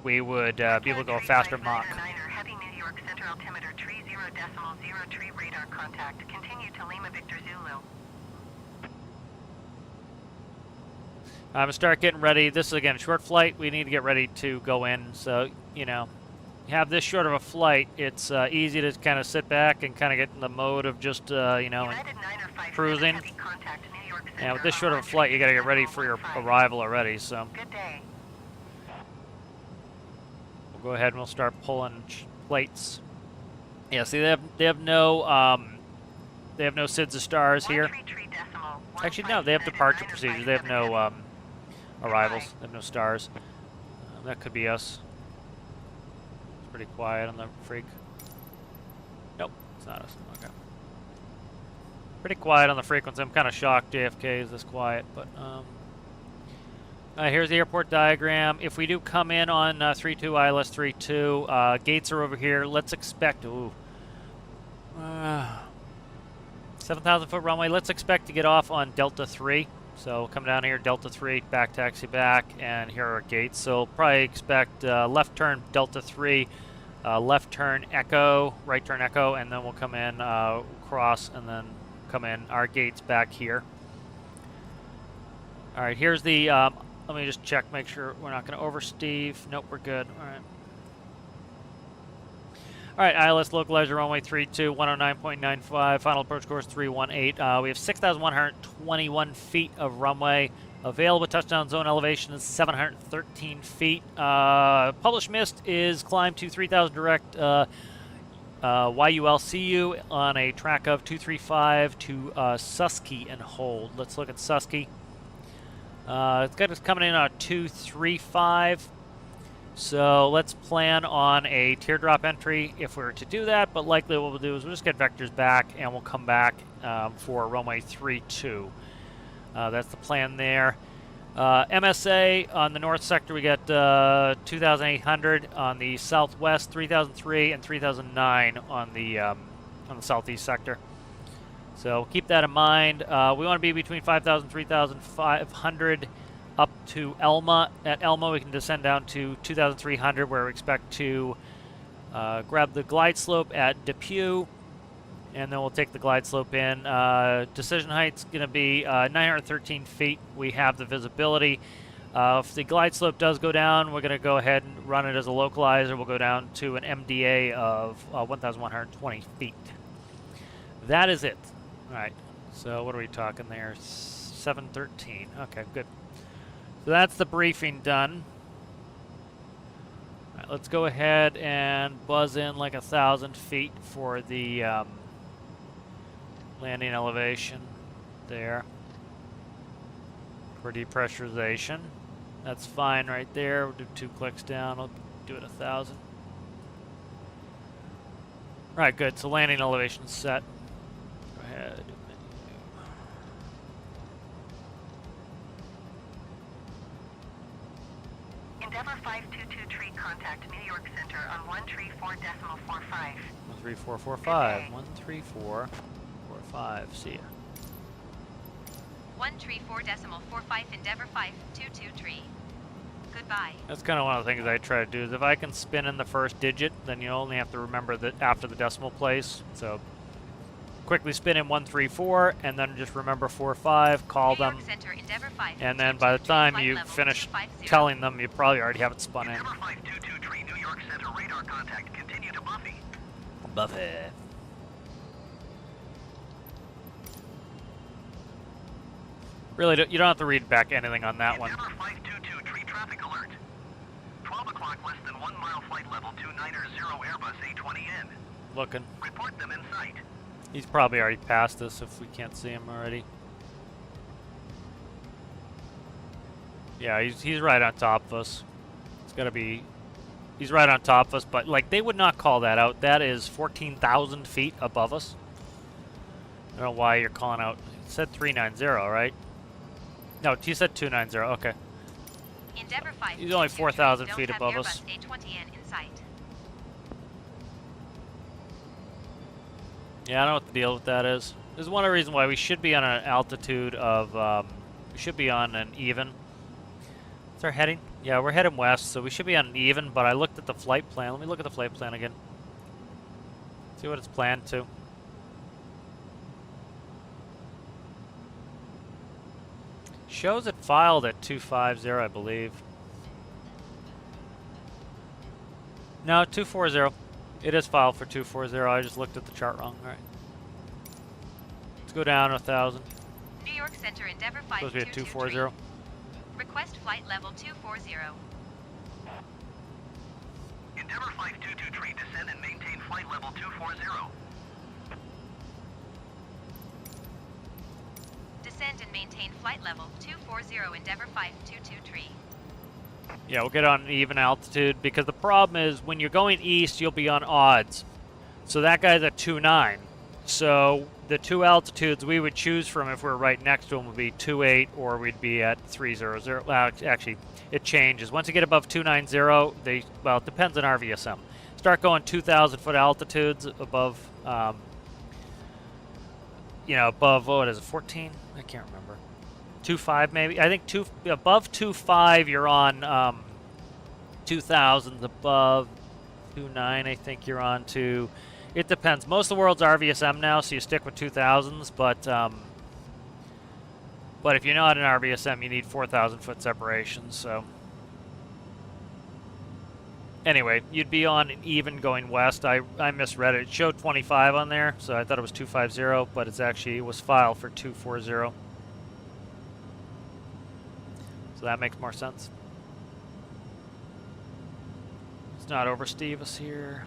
we would be able to go faster Mach. Heavy New York Center altimeter tree 0.0 tree radar contact. Continue to Lima Victor Zulu. I'm gonna start getting ready. This is again a short flight. We need to get ready to go in. So you know, you have this short of a flight. It's easy to kind of sit back and kind of get in the mode of just you know, cruising. And with this short of a flight, you got to get ready for your arrival already. So Good day. we'll go ahead and we'll start pulling plates. Yeah, see they have no SIDS of stars here. Actually, no, they have departure procedures. They have no arrivals. They have no stars. That could be us. It's pretty quiet on the freak. Nope, it's not us. Okay. Pretty quiet on the frequency. I'm kind of shocked JFK is this quiet, but here's the airport diagram. If we do come in on 32 ILS 32, gates are over here. Let's expect 7,000 foot runway. Let's expect to get off on Delta 3. So come down here, Delta 3, back taxi back, and here are our gates. So probably expect left turn Delta 3, left turn Echo, right turn Echo, and then we'll come in, cross, and then come in. Our gates back here. All right, here's the, let me just check, make sure we're not going to oversteeve. Nope, we're good. All right. All right, ILS localizer runway 32, 109.95, final approach course 318. We have 6,121 feet of runway. Available touchdown zone elevation is 713 feet. Published mist is climb to 3,000 direct YULCU on a track of 235 to Susky and hold. Let's look at Susky. It's got us coming in on 235. So let's plan on a teardrop entry if we were to do that, but likely what we'll do is we'll just get vectors back and we'll come back for runway 32. That's the plan there. MSA on the north sector, we got 2,800 on the southwest, 3,003 and 3,009 on the southeast sector. So keep that in mind. We want to be between 5,000 3,500 up to Elma. At Elma, we can descend down to 2,300, where we expect to grab the glide slope at Depew, and then we'll take the glide slope in. Decision height's going to be 913 feet. We have the visibility. If the glide slope does go down, we're going to go ahead and run it as a localizer. We'll go down to an MDA of 1,120 feet. That is it. All right. So what are we talking there? 713. Okay, good. So that's the briefing done. All right, let's go ahead and buzz in like 1,000 feet for the landing elevation there for depressurization. That's fine right there. We'll do 2 clicks down. I'll do it 1,000. All right, good. So landing elevation set. Go ahead. Endeavor 522 tree contact New York Center on 134.45. 13445. 13445. See ya. 134.45 Endeavor 522 tree. Goodbye. That's kind of one of the things I try to do is if I can spin in the first digit, then you only have to remember that after the decimal place. So quickly spin in 134 and then just remember 45, call them, Center, Endeavor 5, and then by the time you finish telling them, you probably already have it spun in. Endeavor 522 tree New York Center radar contact. Continue to Buffy. Buffy. Really, you don't have to read back anything on that one. Endeavor 522 tree traffic alert. 12 o'clock, less than 1 mile flight level 290 Airbus A20N. Looking. Report them in sight. He's probably already passed us if we can't see him already. Yeah, he's right on top of us. It's gotta be... He's right on top of us, but like they would not call that out. That is 14,000 feet above us. I don't know why you're calling out. It said 390, right? No, he said 290. Okay. Endeavor 5, He's only 4,000 feet above Airbus us. A20N in sight. Yeah, I don't know what the deal with that is. This is one of the reasons why we should be on an altitude of, we should be on an even. What's our heading? Yeah, we're heading west, so we should be on an even, but I looked at the flight plan. Let me look at the flight plan again. See what it's planned to. Shows it filed at 250, I believe. No, 240. It is filed for 240. I just looked at the chart wrong. All right. Let's go down 1,000. New York Center Endeavour Supposed to be at 5223. 240. Request flight level 240. Endeavour 5223, descend and maintain flight level 240. Descend and maintain flight level 240 Endeavour 5223. Yeah, we'll get on an even altitude because the problem is when you're going east, you'll be on odds. So that guy's at 29. So the two altitudes we would choose from if we're right next to him would be 28 or we'd be at 300. Well, actually, it changes. Once you get above 290, well, it depends on RVSM. Start going 2,000 foot altitudes above, above, what is it, 14? I can't remember. 2.5 maybe. I think above 2.5 you're on 2,000. Above 2.9 I think you're on to. It depends. Most of the world's RVSM now, so you stick with 2,000s. But if you're not in RVSM, you need 4,000 foot separation. So anyway, you'd be on an even going west. I misread it. It showed 25 on there, so I thought it was 250, but it was filed for 240. So that makes more sense. It's not over Steve us here.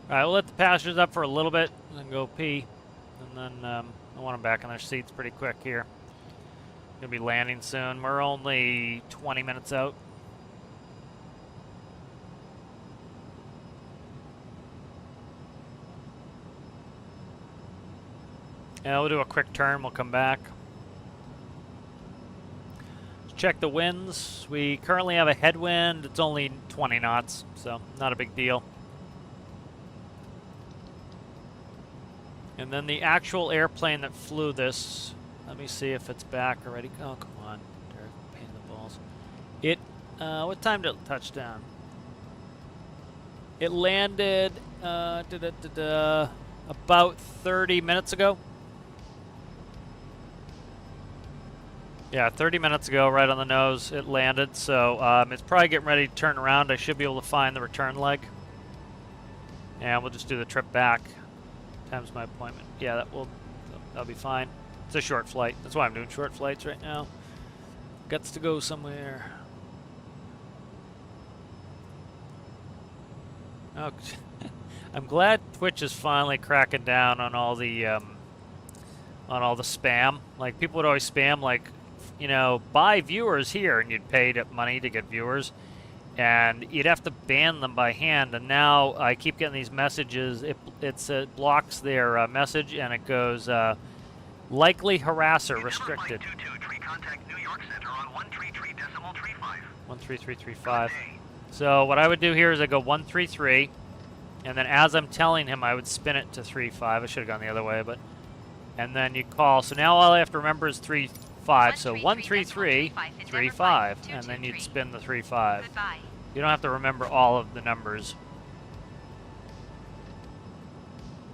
Alright, we'll let the passengers up for a little bit and go pee. And then I want them back in their seats pretty quick here. Gonna be landing soon. We're only 20 minutes out. Yeah, we'll do a quick turn, we'll come back. Let's check the winds. We currently have a headwind. It's only 20 knots, so not a big deal. And then the actual airplane that flew this, let me see if it's back already. Oh, come on. They're pain in the balls. What time did it touch down? It landed about 30 minutes ago. Yeah, 30 minutes ago, right on the nose, it landed. So it's probably getting ready to turn around. I should be able to find the return leg. And we'll just do the trip back. Times my appointment. Yeah, that'll be fine. It's a short flight. That's why I'm doing short flights right now. Guts to go somewhere. Oh, I'm glad Twitch is finally cracking down on all the spam. Like people would always spam like, buy viewers here, and you'd pay money to get viewers. And you'd have to ban them by hand, and now I keep getting these messages. It blocks their message, and it goes, likely harasser restricted. 223, contact New York Center on 133.35. 13335. So what I would do here is I go 133, and then as I'm telling him, I would spin it to 35. I should have gone the other way, and then you call. So now all I have to remember is 35. So 13335, and then you'd spin the 35. Goodbye. You don't have to remember all of the numbers.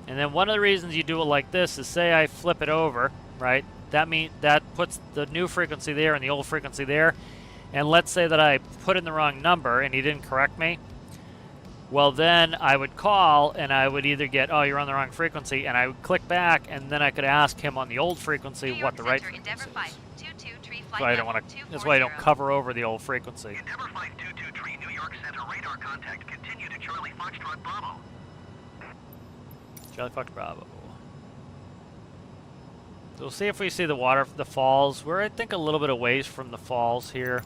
And then one of the reasons you do it like this is, say I flip it over, right? That puts the new frequency there and the old frequency there. And let's say that I put in the wrong number and he didn't correct me. Well, then I would call and I would either get, oh, you're on the wrong frequency, and I would click back, and then I could ask him on the old frequency what the right frequency is. So I don't want to. That's why I don't cover over the old frequency. Endeavour 5223, New York Center, radar contact. Continue to Charlie Foxtrot Bravo. Charlie Fox Bravo. So we'll see if we see the falls. We're, I think, a little bit of ways from the falls here.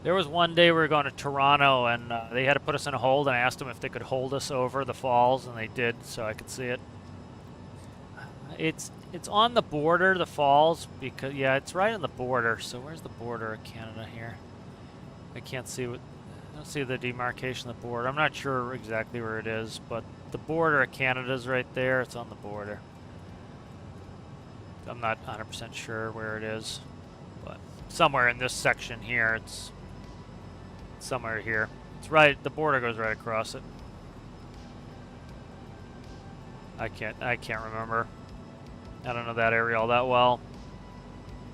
There was one day we were going to Toronto, and they had to put us in a hold, and I asked them if they could hold us over the falls, and they did, so I could see it. It's on the border, the falls, because, yeah, it's right on the border. So where's the border of Canada here? I can't see what, Let's see the demarcation of the border. I'm not sure exactly where it is, but the border of Canada's right there. It's on the border. I'm not 100% sure where it is, but somewhere in this section here. It's somewhere here. It's right. The border goes right across it. I can't remember. I don't know that area all that well.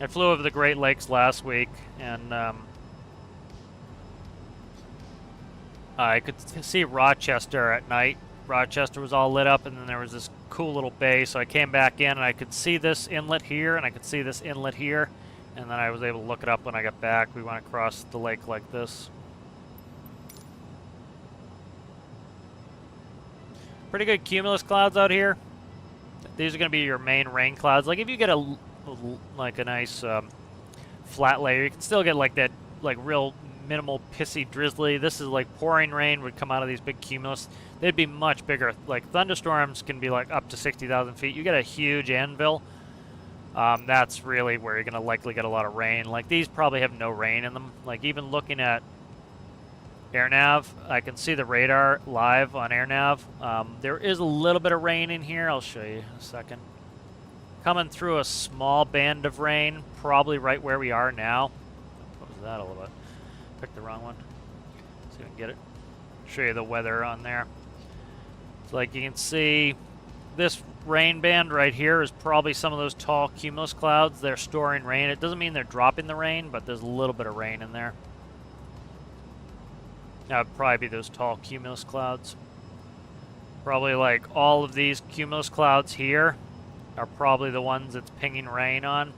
I flew over the Great Lakes last week, and I could see Rochester at night. Rochester was all lit up, and then there was this cool little bay, so I came back in, and I could see this inlet here, and I could see this inlet here, and then I was able to look it up when I got back. We went across the lake like this. Pretty good cumulus clouds out here. These are going to be your main rain clouds. Like if you get a nice flat layer, you can still get like that real minimal pissy drizzly. This is like pouring rain would come out of these big cumulus. They'd be much bigger. Like thunderstorms can be like up to 60,000 feet. You get a huge anvil. That's really where you're going to likely get a lot of rain. Like these probably have no rain in them. Like even looking at AirNav, I can see the radar live on AirNav. There is a little bit of rain in here. I'll show you in a second. Coming through a small band of rain, probably right where we are now. What was that all about? Picked the wrong one. See if I can get it. Show you the weather on there. So like you can see, this rain band right here is probably some of those tall cumulus clouds. They're storing rain. It doesn't mean they're dropping the rain, but there's a little bit of rain in there. That would probably be those tall cumulus clouds. Probably like all of these cumulus clouds here are probably the ones it's pinging rain on.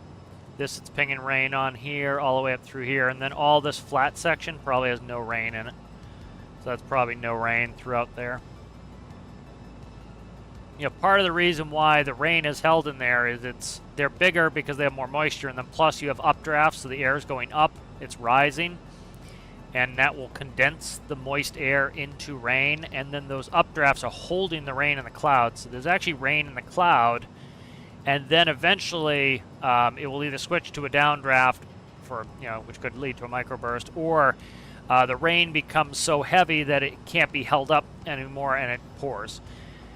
This it's pinging rain on here, all the way up through here. And then all this flat section probably has no rain in it. So that's probably no rain throughout there. You know, part of the reason why the rain is held in there is they're bigger because they have more moisture. And then plus you have updrafts, so the air is going up, it's rising. And that will condense the moist air into rain, and then those updrafts are holding the rain in the cloud. So there's actually rain in the cloud, and then eventually it will either switch to a downdraft, which could lead to a microburst, or the rain becomes so heavy that it can't be held up anymore, and it pours.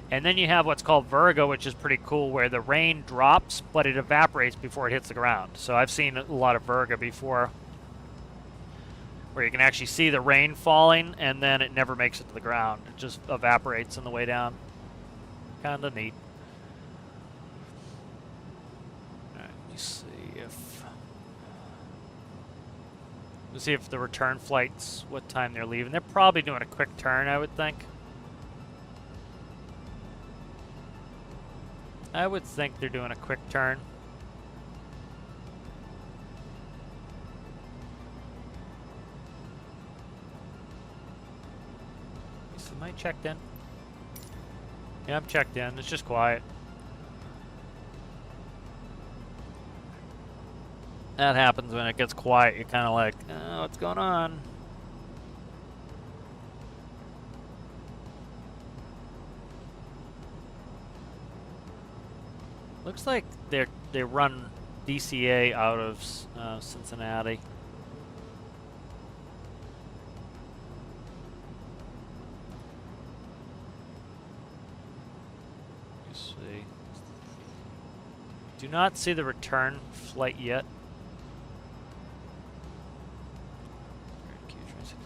And then you have what's called virgo, which is pretty cool, where the rain drops, but it evaporates before it hits the ground. So I've seen a lot of virgo before, where you can actually see the rain falling, and then it never makes it to the ground. It just evaporates on the way down. Kind of neat. All right, let me see if the return flights, what time they're leaving. They're probably doing a quick turn, I would think. I would think they're doing a quick turn. Am I checked in? Yeah, I'm checked in. It's just quiet. That happens when it gets quiet. You're kind of like, oh, what's going on? Looks like they run DCA out of Cincinnati. Do not see the return flight yet.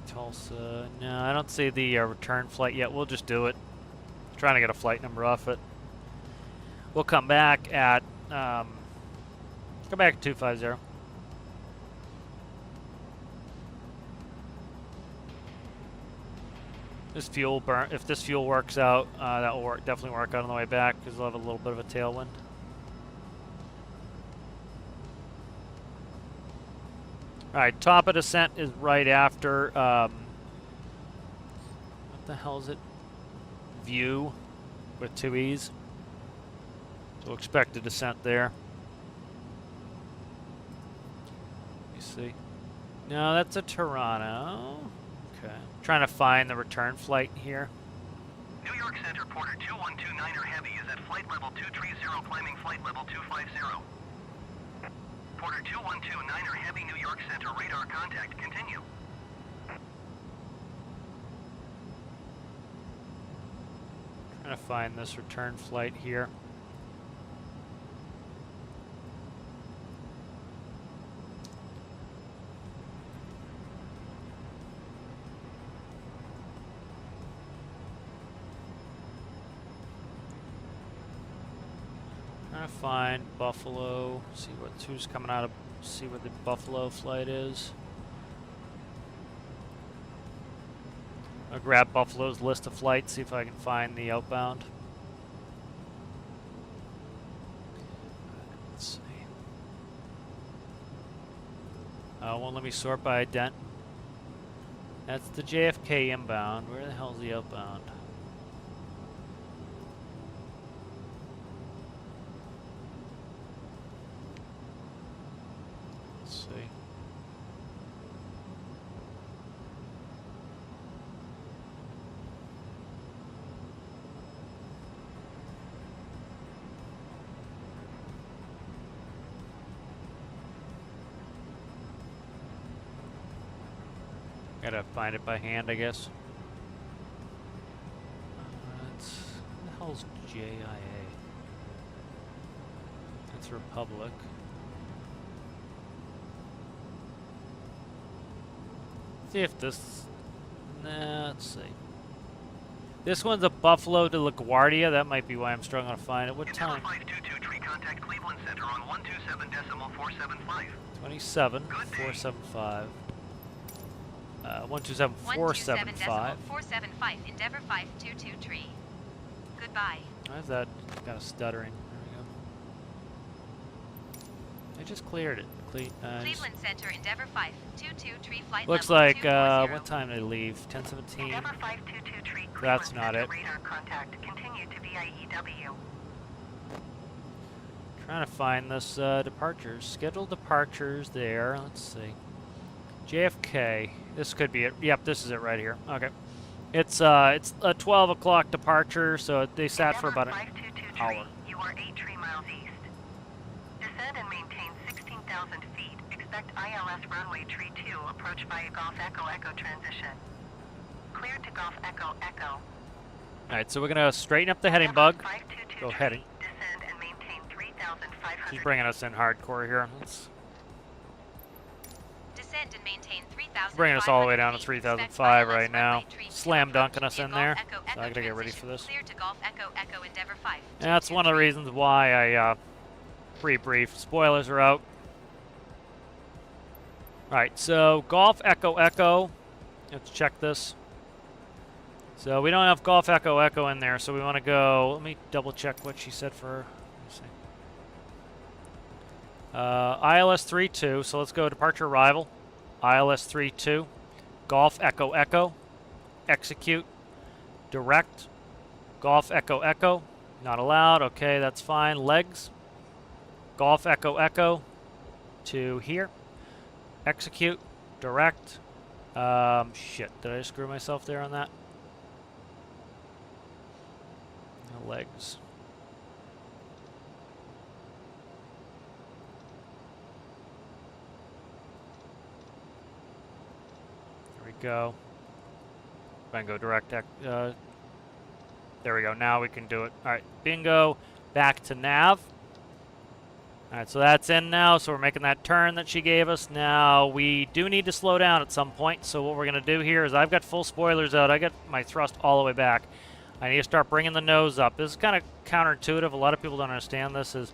Tulsa. No, I don't see the return flight yet. We'll just do it. Trying to get a flight number off it. We'll come back at 250. This fuel burn. If this fuel works out, that will definitely work out on the way back because we'll have a little bit of a tailwind. All right, top of descent is right after, what the hell is it? View with 2 E's. So expect a descent there. Let me see. No, that's a Toronto. Okay. Trying to find the return flight here. New York Center, Porter 2129er Heavy is at flight level 230, climbing flight level 250. Porter 2129er Heavy, New York Center, radar contact, continue. Trying to find this return flight here. Trying to find Buffalo. See who's coming out of. See what the Buffalo flight is. I'll grab Buffalo's list of flights. See if I can find the outbound. Let's see. Won't let me sort by ident. That's the JFK inbound. Where the hell's the outbound? Let's see. Gotta find it by hand, I guess. What the hell's JIA? That's Republic. See if this. Nah, let's see. This one's a Buffalo to LaGuardia. That might be why I'm struggling to find it. What time? 522 tree contact Cleveland Center on 127.475. 27.475. 127.475. 475, Endeavor 522 tree. Goodbye. Why is that kind of stuttering? There we go. I just cleared it. Cleveland Center, Endeavor 522 tree flight looks level like, 240. what time did they leave? 10:17. Endeavor 522 tree. That's Cleveland not Center, it. Radar contact. Continue to VIEW. Trying to find this departures. Scheduled departures there. Let's see. JFK. This could be it. Yep, this is it right here. Okay. It's a 12 o'clock departure, so they sat for about an hour. You are 8 tree miles east. Descend and maintain 16,000 feet. Expect ILS runway tree 2. Approach via Golf Echo Echo transition. Cleared to Golf Echo Echo. All right, so we're gonna straighten up the heading bug. 522 Go tree. heading. Descend and maintain 3,500. She's bringing us in hardcore here. Let's Descend and maintain 3,000. bring us all the way down to 3,005 right now. Slam dunking us in there. So I gotta get ready for this. Clear to Golf Echo Echo Endeavor 5. And that's one of the reasons why I pre-briefed. Spoilers are out. Alright, so Golf Echo Echo. Let's check this. So we don't have Golf Echo Echo in there, so we want to go. Let me double check what she said for her. ILS 32, so let's go departure arrival. ILS 32. Golf Echo Echo. Execute. Direct. Golf Echo Echo. Not allowed. Okay, that's fine. Legs. Golf Echo Echo to here. Execute. Direct. Shit. Did I screw myself there on that? No legs. There we go. If I can go direct. There we go. Now we can do it. All right. Bingo. Back to nav. Alright, so that's in now, so we're making that turn that she gave us. Now, we do need to slow down at some point, so what we're going to do here is I've got full spoilers out. I got my thrust all the way back. I need to start bringing the nose up. This is kind of counterintuitive. A lot of people don't understand this is,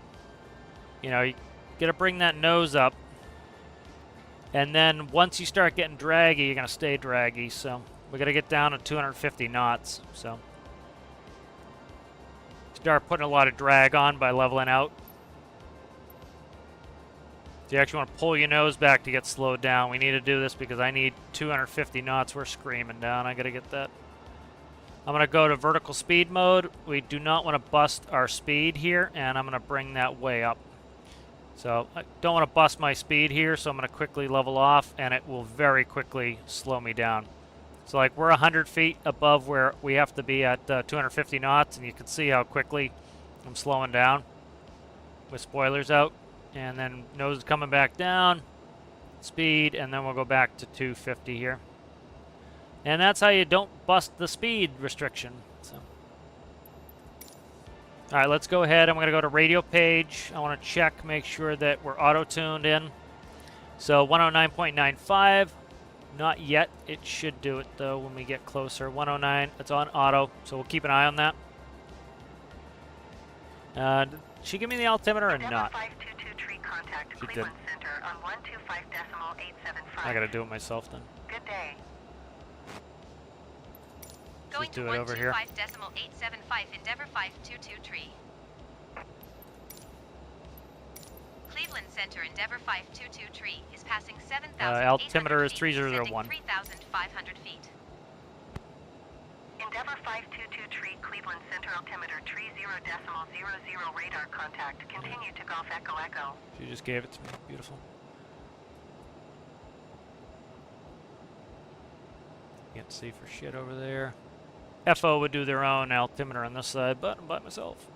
you know, you got to bring that nose up. And then once you start getting draggy, you're going to stay draggy. So we got to get down to 250 knots. So start putting a lot of drag on by leveling out. So you actually want to pull your nose back to get slowed down. We need to do this because I need 250 knots. We're screaming down. I got to get that. I'm going to go to vertical speed mode. We do not want to bust our speed here, and I'm going to bring that way up. So I don't want to bust my speed here, so I'm going to quickly level off, and it will very quickly slow me down. So like we're 100 feet above where we have to be at 250 knots, and you can see how quickly I'm slowing down with spoilers out. And then nose coming back down, speed, and then we'll go back to 250 here. And that's how you don't bust the speed restriction. So All right, let's go ahead. I'm going to go to radio page. I want to check, make sure that we're auto-tuned in. So 109.95, not yet. It should do it, though, when we get closer. 109, it's on auto, so we'll keep an eye on that. Did she give me the altimeter or not? 522 tree contact She Cleveland did. Center on 125.875. I got to do it myself then. Good day. Going Just to do it over here. 125.875 Endeavor 522 tree. Cleveland Center Endeavor 522 tree is passing 7,000. Altimeter is 3001. 3,500 feet. Endeavor 522 tree Cleveland Center altimeter tree 0.00 radar contact. Continue to Golf Echo Echo. She just gave it to me. Beautiful. Can't see for shit over there. FO would do their own altimeter on this side, but I'm by myself.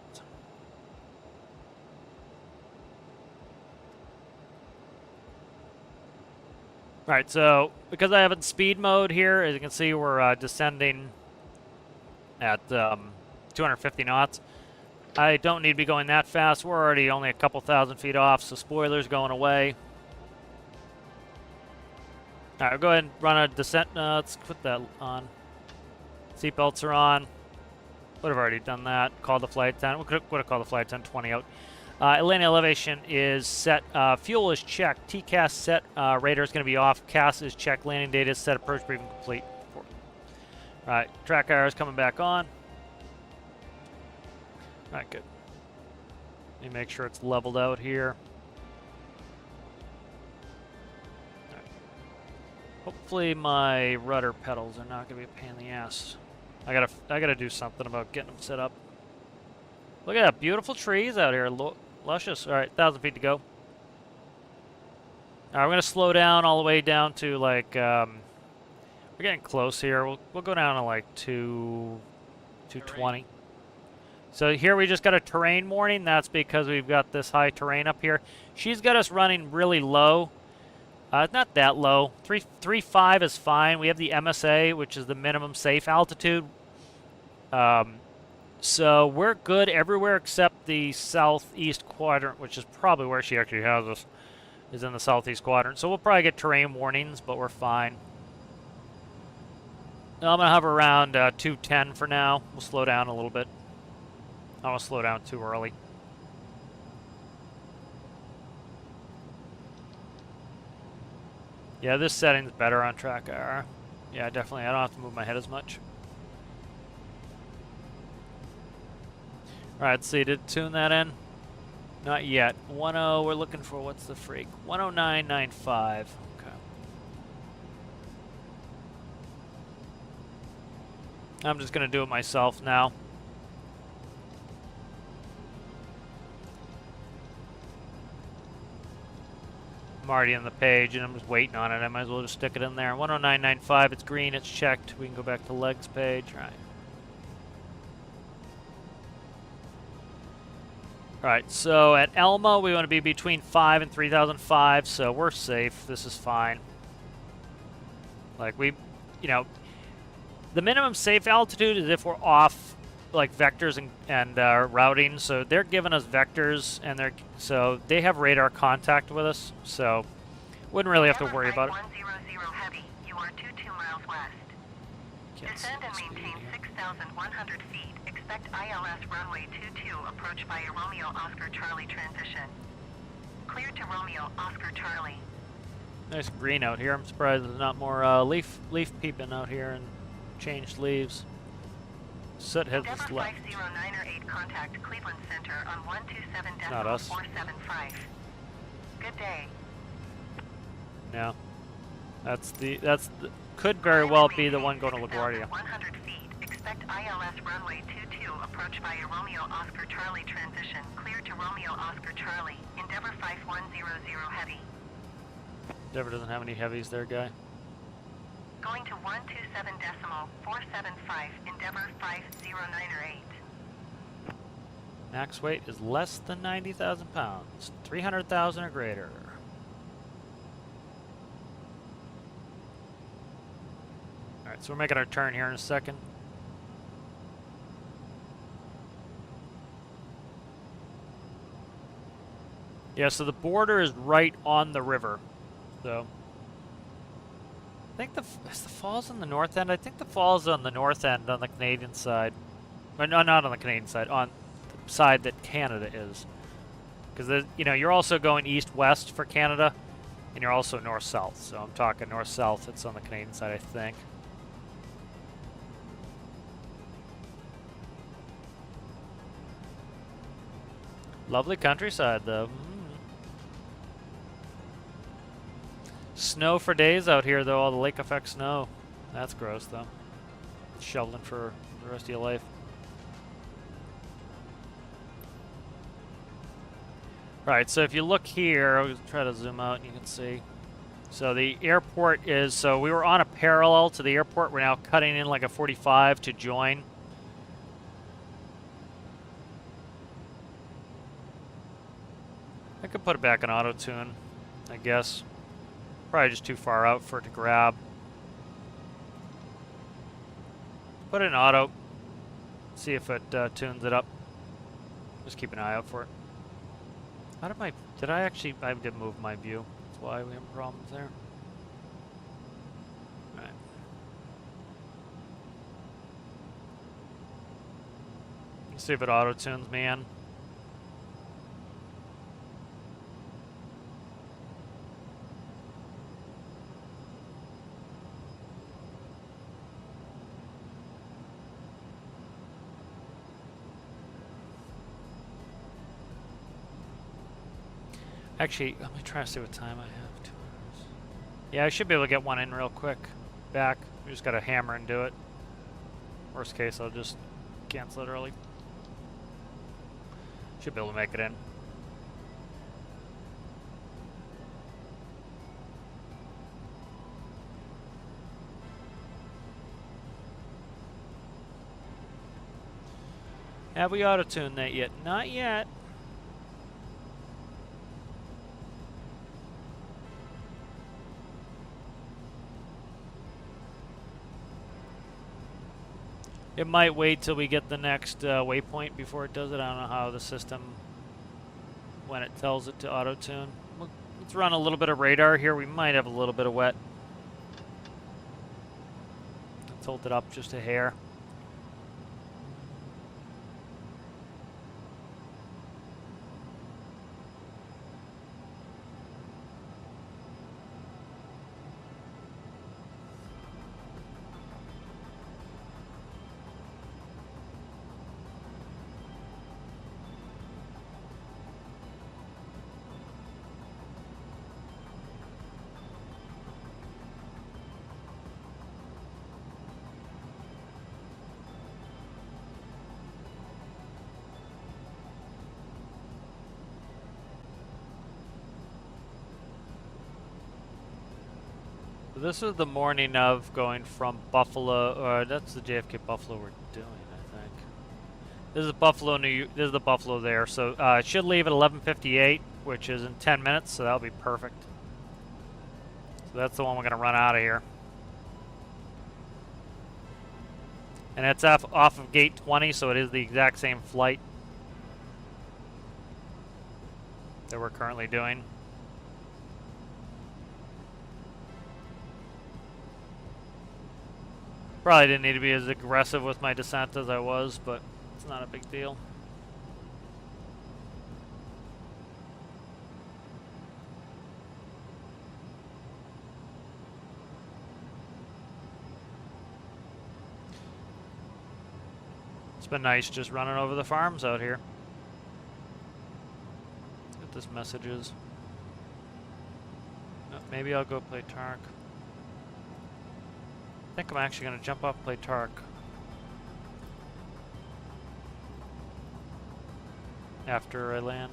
Alright, so because I have it in speed mode here, as you can see, we're descending at 250 knots. I don't need to be going that fast. We're already only a couple thousand feet off, so spoiler's going away. Alright, we'll go ahead and run a descent. Let's put that on. Seatbelts are on. Would have already done that. Called the flight attendant. We would have called the flight attendant 20 out. Landing elevation is set. Fuel is checked. TCAS set. Radar is going to be off. CAS is checked. Landing data is set. Approach briefing complete. Alright, track IR is coming back on. Alright, good. Let me make sure it's leveled out here. Right. Hopefully my rudder pedals are not going to be a pain in the ass. I gotta do something about getting them set up. Look at that, beautiful trees out here, luscious. All right, 1,000 feet to go. All right, we're gonna slow down all the way down to like we're getting close here. We'll go down to like 220. So here we just got a terrain warning. That's because we've got this high terrain up here. She's got us running really low. Not that low. 3.5 is fine. We have the MSA, which is the minimum safe altitude. So we're good everywhere except the southeast quadrant, which is probably where she actually has us, is in the southeast quadrant. So we'll probably get terrain warnings, but we're fine. Now I'm going to hover around 210 for now. We'll slow down a little bit. I don't want to slow down too early. Yeah, this setting's better on track IR. Yeah, definitely. I don't have to move my head as much. Alright, let's see. Did it tune that in? Not yet. 10, we're looking for, what's the freak? 109.95. Okay. I'm just going to do it myself now. I'm already on the page and I'm just waiting on it. I might as well just stick it in there. 109.95, it's green, it's checked. We can go back to legs page. Right. Alright, so at Elma we want to be between 5 and 3,005, so we're safe. This is fine. Like we, you know, the minimum safe altitude is if we're off like vectors and routing, so they're giving us vectors and so they have radar contact with us, so wouldn't really have to worry about it. 100 heavy. You are 22 miles west. Descend and maintain 6,100 feet. Expect ILS runway 22 approach via Romeo Oscar Charlie transition. Clear to Romeo Oscar Charlie. Nice green out here. I'm surprised there's not more leaf peeping out here and changed leaves. Soot has Endeavor left. 50908 contact Cleveland Center on 127.475. Good day. No. Could very well be the one going to LaGuardia. 100 feet. Expect ILS runway 22 approach via Romeo Oscar Charlie transition. Clear to Romeo Oscar Charlie. Endeavor 5100 heavy. Endeavor doesn't have any heavies there, guy. Going to 127.475. Endeavor 5098. Max weight is less than 90,000 pounds. 300,000 or greater. Alright, so we're making our turn here in a second. Yeah, so the border is right on the river. So I think is the falls on the north end? I think the falls on the north end on the Canadian side. Or no, not on the Canadian side, on the side that Canada is. Because, you know, you're also going east-west for Canada, and you're also north-south. So I'm talking north-south. It's on the Canadian side, I think. Lovely countryside, though. Snow for days out here, though. All the lake effect snow. That's gross, though. Shoveling for the rest of your life. Right, so if you look here, I'll try to zoom out and you can see. So the airport is, so we were on a parallel to the airport. We're now cutting in like a 45 to join. I could put it back in auto tune, I guess. Probably just too far out for it to grab. Put it in auto. See if it tunes it up. Just keep an eye out for it. How did I did move my view. That's why we have problems there. Alright. Let's see if it auto tunes me in. Actually, let me try to see what time I have. 2 hours. Yeah, I should be able to get one in real quick. Back. We just gotta hammer and do it. Worst case, I'll just cancel it early. Should be able to make it in. Have we auto-tuned that yet? Not yet. It might wait till we get the next waypoint before it does it. I don't know how the system, when it tells it to auto-tune. Let's run a little bit of radar here. We might have a little bit of wet. Tilt it up just a hair. This is the morning of going from Buffalo, or that's the JFK Buffalo we're doing, I think. This is Buffalo, this is the Buffalo there. So it should leave at 11:58, which is in 10 minutes, so that'll be perfect. So that's the one we're gonna run out of here. And it's off of gate 20, so it is the exact same flight that we're currently doing. Probably didn't need to be as aggressive with my descent as I was, but it's not a big deal. It's been nice just running over the farms out here. Let's get this messages. Maybe I'll go play Tark. I think I'm actually going to jump off and play Tark. After I land.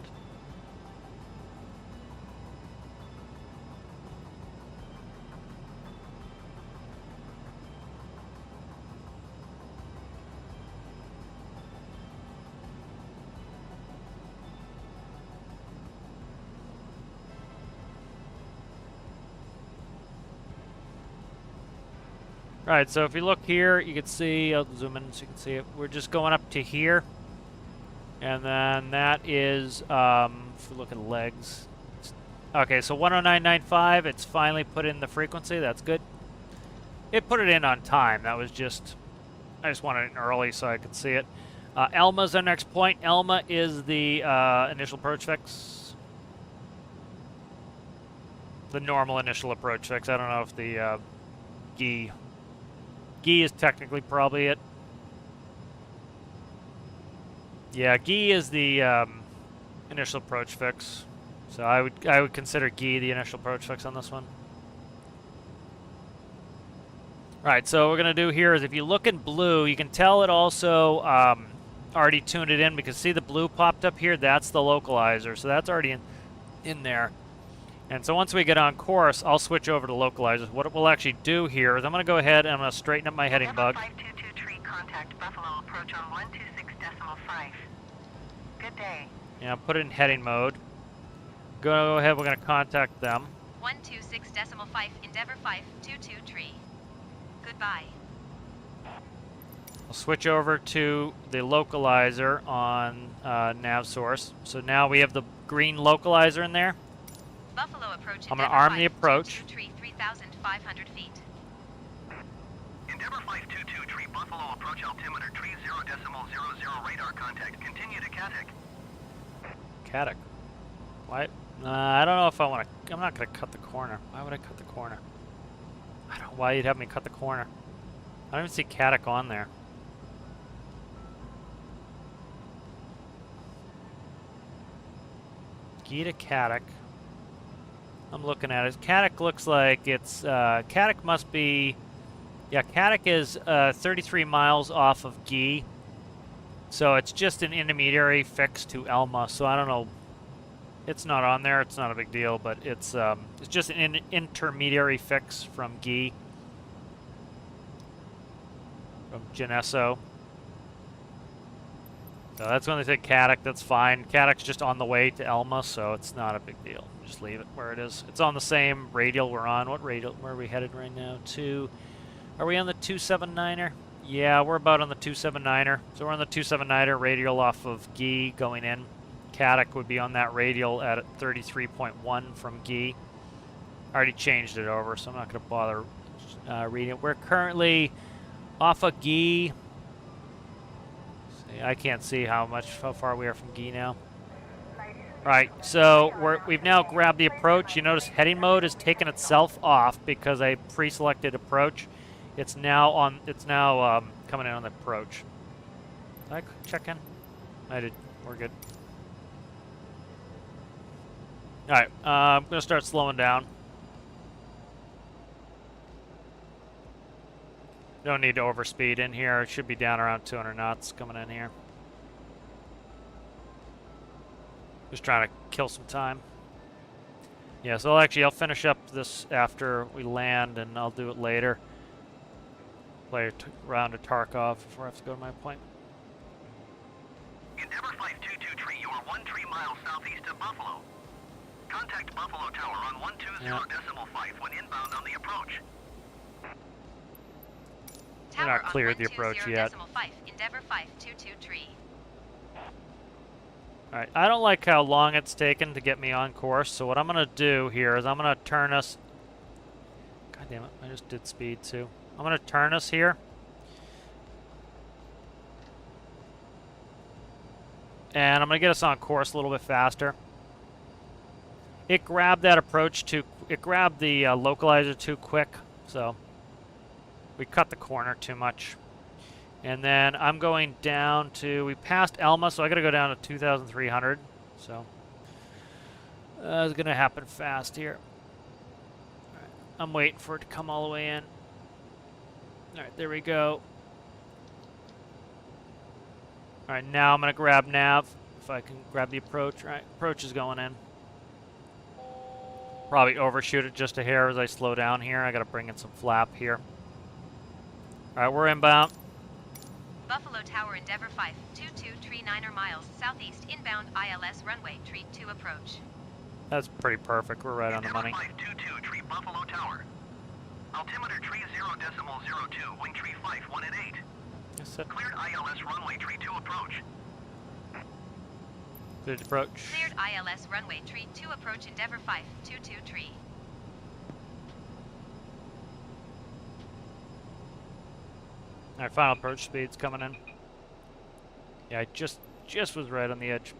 Right, so if you look here, you can see, I'll zoom in so you can see it. We're just going up to here. And then that is, if we look at legs. Okay, so 109.95, it's finally put in the frequency. That's good. It put it in on time. That was just, I just wanted it in early so I could see it. Elma's our next point. Elma is the initial approach fix. The normal initial approach fix. I don't know if the GE is technically probably it. Yeah, GE is the initial approach fix. So I would consider GE the initial approach fix on this one. Right, so what we're going to do here is if you look in blue, you can tell it also already tuned it in because see the blue popped up here? That's the localizer, so that's already in there. And so once we get on course, I'll switch over to localizers. What we'll actually do here is I'm going to go ahead and I'm going to straighten up my heading bug. 522 tree contact Buffalo approach on 126.5. Good day. Yeah, put it in heading mode. Go ahead, we're going to contact them. 126.5 Endeavor 522 tree. Goodbye. I'll switch over to the localizer on nav source. So now we have the green localizer in there. Buffalo approach. I'm going to arm the approach. Tree 3,500 feet. Endeavor 522 tree Buffalo approach altimeter tree 0.00 radar contact. Continue to Katek. Katek. Why? I don't know if I want to. I'm not going to cut the corner. Why would I cut the corner? I don't know why you'd have me cut the corner. I don't even see Katek on there. Gita Katek. I'm looking at it. Katek looks like it's. Katek must be. Yeah, Katek is 33 miles off of Gee. So it's just an intermediary fix to Elma. So I don't know. It's not on there. It's not a big deal, but it's just an intermediary fix from Gee. From Geneso. So that's when they say Katek. That's fine. Katek's just on the way to Elma, so it's not a big deal. Just leave it where it is. It's on the same radial we're on. What radial? Where are we headed right now? Are we on the 279er? Yeah, we're about on the 279er. So we're on the 279er radial off of Gee going in. Katek would be on that radial at 33.1 from Gee. I already changed it over, so I'm not going to bother reading it. We're currently off of Gee. See, I can't see how far we are from Gee now. Right, so we've now grabbed the approach. You notice heading mode has taken itself off because I pre-selected approach. It's now on. It's now coming in on the approach. Did I check in? I did. We're good. All right, I'm gonna start slowing down. Don't need to overspeed in here. It should be down around 200 knots coming in here. Just trying to kill some time. Yeah, so I'll finish up this after we land, and I'll do it later. Play a round of Tarkov before I have to go to my appointment. Endeavor 522 tree, you are 13 miles southeast of Buffalo. Contact Buffalo Tower on 120.5 when inbound on the approach. We're not cleared the approach yet. Endeavor 522 tree. Alright, I don't like how long it's taken to get me on course, so what I'm going to do here is I'm going to turn us... God damn it, I just did speed too. I'm going to turn us here. And I'm going to get us on course a little bit faster. It grabbed that approach too... It grabbed the localizer too quick, so... We cut the corner too much. And then I'm going down to, we passed Elma, so I got to go down to 2,300. So it's going to happen fast here. All right, I'm waiting for it to come all the way in. All right, there we go. All right, now I'm going to grab nav, if I can grab the approach. All right, approach is going in. Probably overshoot it just a hair as I slow down here. I got to bring in some flap here. All right, we're inbound. Buffalo Tower Endeavor 522 tree 9er miles southeast inbound ILS runway tree 2 approach. That's pretty perfect. We're right on the money. Endeavor 522 tree Buffalo Tower. Altimeter tree 0.02, wing tree 518. Yes, sir. Cleared ILS runway tree 2 approach. Cleared approach. Cleared ILS runway tree 2 approach Endeavour 522 tree. Alright, final approach speed's coming in. Yeah, I just was right on the edge.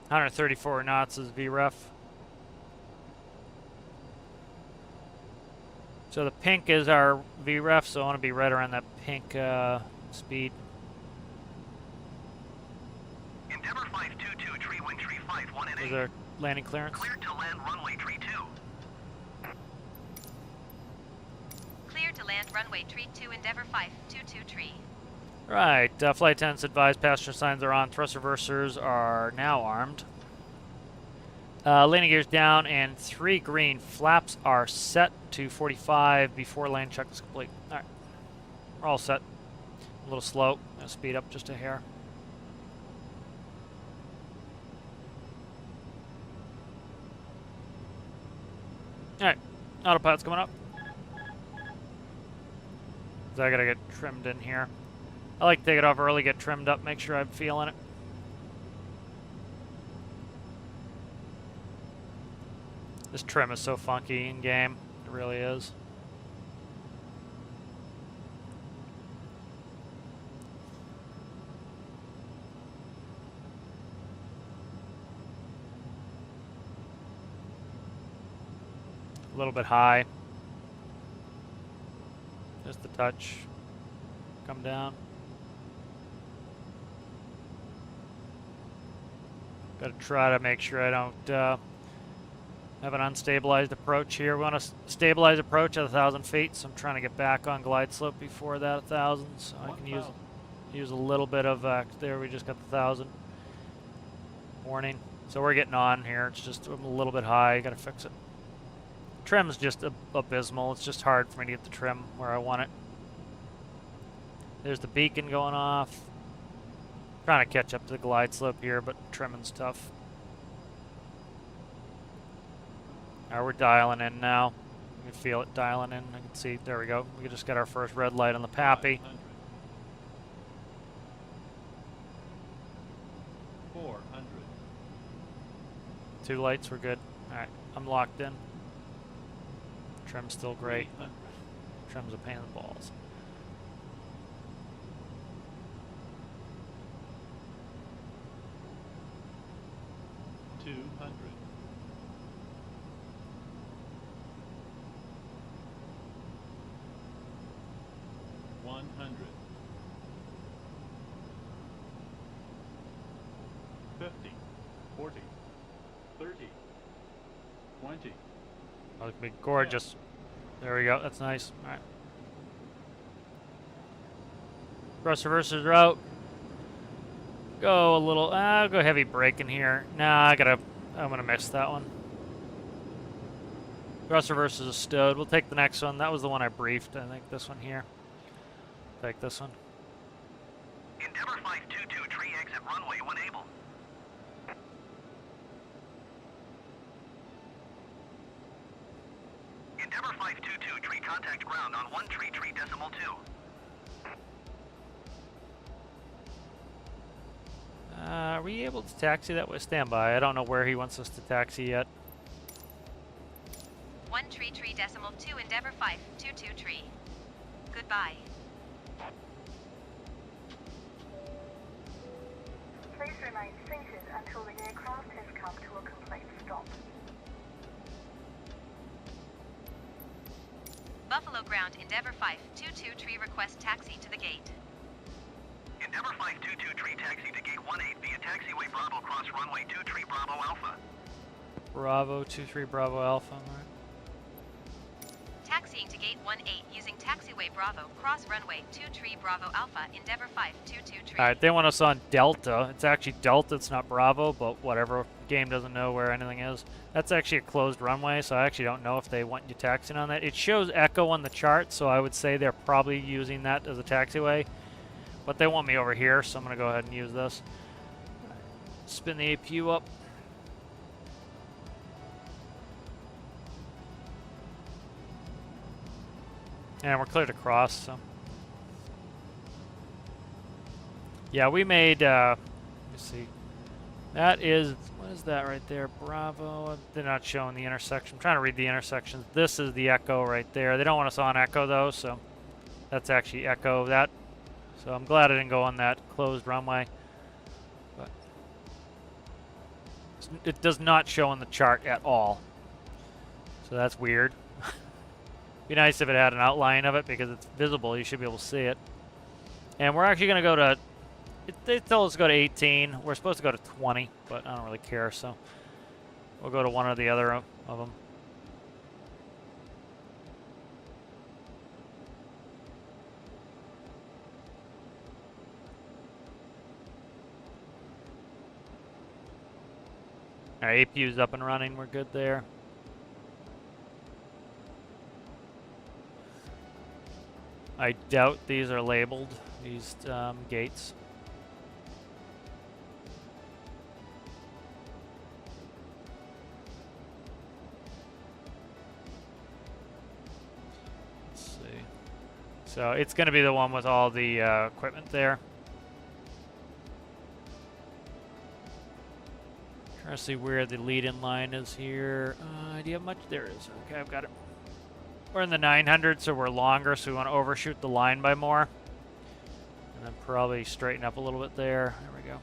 $134 knots is VREF. So the pink is our VREF, so I want to be right around that pink speed. Endeavour 522, tree wind tree 51 and 8. Is our landing clearance? Cleared to land runway tree 2. Cleared to land runway tree 2 Endeavour 522 tree. Right, flight attendants advise passenger signs are on. Thrust reversers are now armed. Landing gears down and 3 green. Flaps are set to 45 before land check is complete. Alright, we're all set. A little slow. Gonna speed up just a hair. Alright, autopilot's coming up. So I gotta get trimmed in here. I like to take it off early, get trimmed up, make sure I'm feeling it. This trim is so funky in game. It really is. A little bit high. Just a touch. Come down. Got to try to make sure I don't have an unstabilized approach here. We want to stabilize approach at 1,000 feet, so I'm trying to get back on glide slope before that 1,000, so I can use a little bit of there. We just got the 1,000 warning, so we're getting on here. It's just a little bit high. Got to fix it. Trim's just abysmal. It's just hard for me to get the trim where I want it. There's the beacon going off. Trying to catch up to the glide slope here, but trimming's tough. Alright, we're dialing in now. You can feel it dialing in. I can see, there we go. We just got our first red light on the Pappy. 400. 2 lights, we're good. Alright, I'm locked in. Trim's still great. Trim's a pain in the balls. Oh, look, be gorgeous. There we go. That's nice. All right. Thrust reversers are out. Go a little. I'll go heavy braking here. Nah, I'm gonna miss that one. Thrust reversers are stowed. We'll take the next one. That was the one I briefed. I think this one here. Take this one. Endeavour 522, tree exit runway when able. Endeavour 522, tree contact ground on 1 tree decimal 2. Are we able to taxi that way? Stand by. I don't know where he wants us to taxi yet. 1 tree decimal 2 Endeavour 522 tree. Goodbye. Please remain seated until the aircraft has come to a complete stop. Buffalo Ground Endeavour 522 tree request taxi to the gate. Endeavour 522 tree taxi to gate 18 via taxiway Bravo cross runway 23 Bravo Alpha. Bravo 23 Bravo Alpha. All right. Taxiing to gate 18 using taxiway Bravo cross runway 23 Bravo Alpha Endeavour 522 tree. Alright, they want us on Delta. It's actually Delta, it's not Bravo, but whatever. Game doesn't know where anything is. That's actually a closed runway, so I actually don't know if they want you taxiing on that. It shows Echo on the chart, so I would say they're probably using that as a taxiway. But they want me over here, so I'm going to go ahead and use this. Spin the APU up. And we're cleared across, so. Yeah, we made, let me see. That is, what is that right there? Bravo. They're not showing the intersection. I'm trying to read the intersections. This is the Echo right there. They don't want us on Echo though, so that's actually Echo. That. So I'm glad I didn't go on that closed runway. But it does not show in the chart at all. So that's weird. Be nice if it had an outline of it because it's visible. You should be able to see it. And we're actually going to go to, they told us to go to 18. We're supposed to go to 20, but I don't really care, so we'll go to one or the other of them. Our APU's up and running. We're good there. I doubt these are labeled, these gates. Let's see. So it's going to be the one with all the equipment there. Trying to see where the lead-in line is here. Do you have much? There it is. Okay, I've got it. We're in the 900, so we're longer, so we want to overshoot the line by more. And then probably straighten up a little bit there. There we go.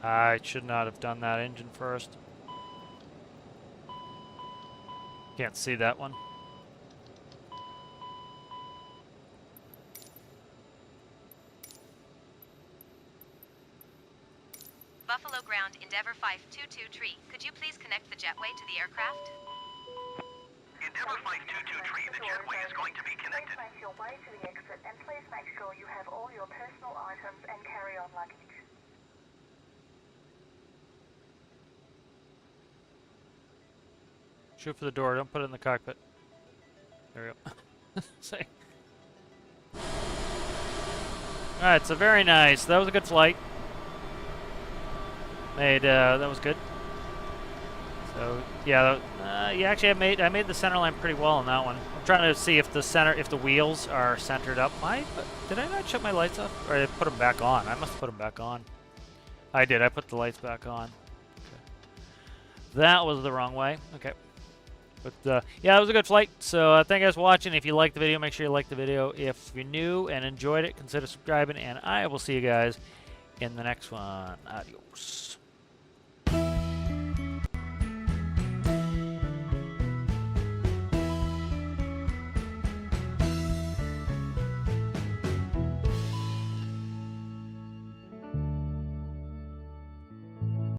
I should not have done that engine first. Can't see that one. Buffalo Ground, Endeavour 522 tree. Could you please connect the jetway to the aircraft? Endeavour 522 tree, the jetway is going to be connected. Please make your way to the exit and please make sure you have all your personal items and carry-on luggage. Shoot for the door. Don't put it in the cockpit. There we go. See. Alright, so very nice. That was a good flight. That was good. So yeah, actually I made the center line pretty well on that one. I'm trying to see if the wheels are centered up. Did I not shut my lights off? Or did I put them back on? I must have put them back on. I did. I put the lights back on. Okay. That was the wrong way. Okay. But yeah, it was a good flight. So thank you guys for watching. If you liked the video, make sure you like the video. If you're new and enjoyed it, consider subscribing. And I will see you guys in the next one. Adios.